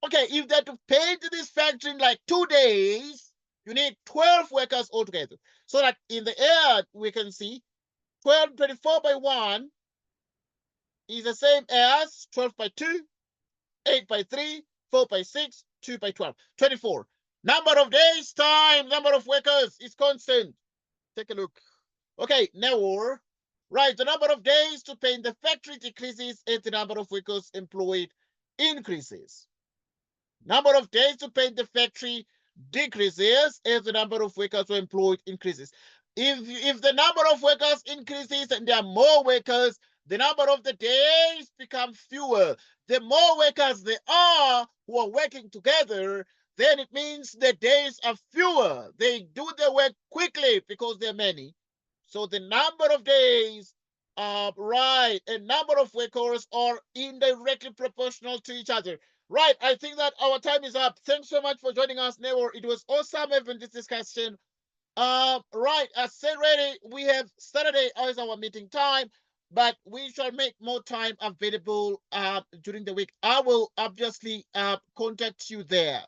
Okay, if they're to paint this factory in like 2 days, you need 12 workers altogether. So that in the air, we can see 24 by 1 is the same as 12 by 2, 8 by 3, 4 by 6, 2 by 12. 24. Number of days, time, number of workers is constant. Take a look. Okay, now, right, the number of days to paint the factory decreases as the number of workers employed increases. Number of days to paint the factory decreases as the number of workers employed increases. If the number of workers increases and there are more workers, the number of the days become fewer. The more workers there are who are working together, then it means the days are fewer. They do their work quickly because there are many. So the number of days right, and number of workers are indirectly proportional to each other. Right, I think that our time is up. Thanks so much for joining us, Newar. It was awesome having this discussion. Right, as said already, we have Saturday as our meeting time, but we shall make more time available during the week. I will obviously contact you there.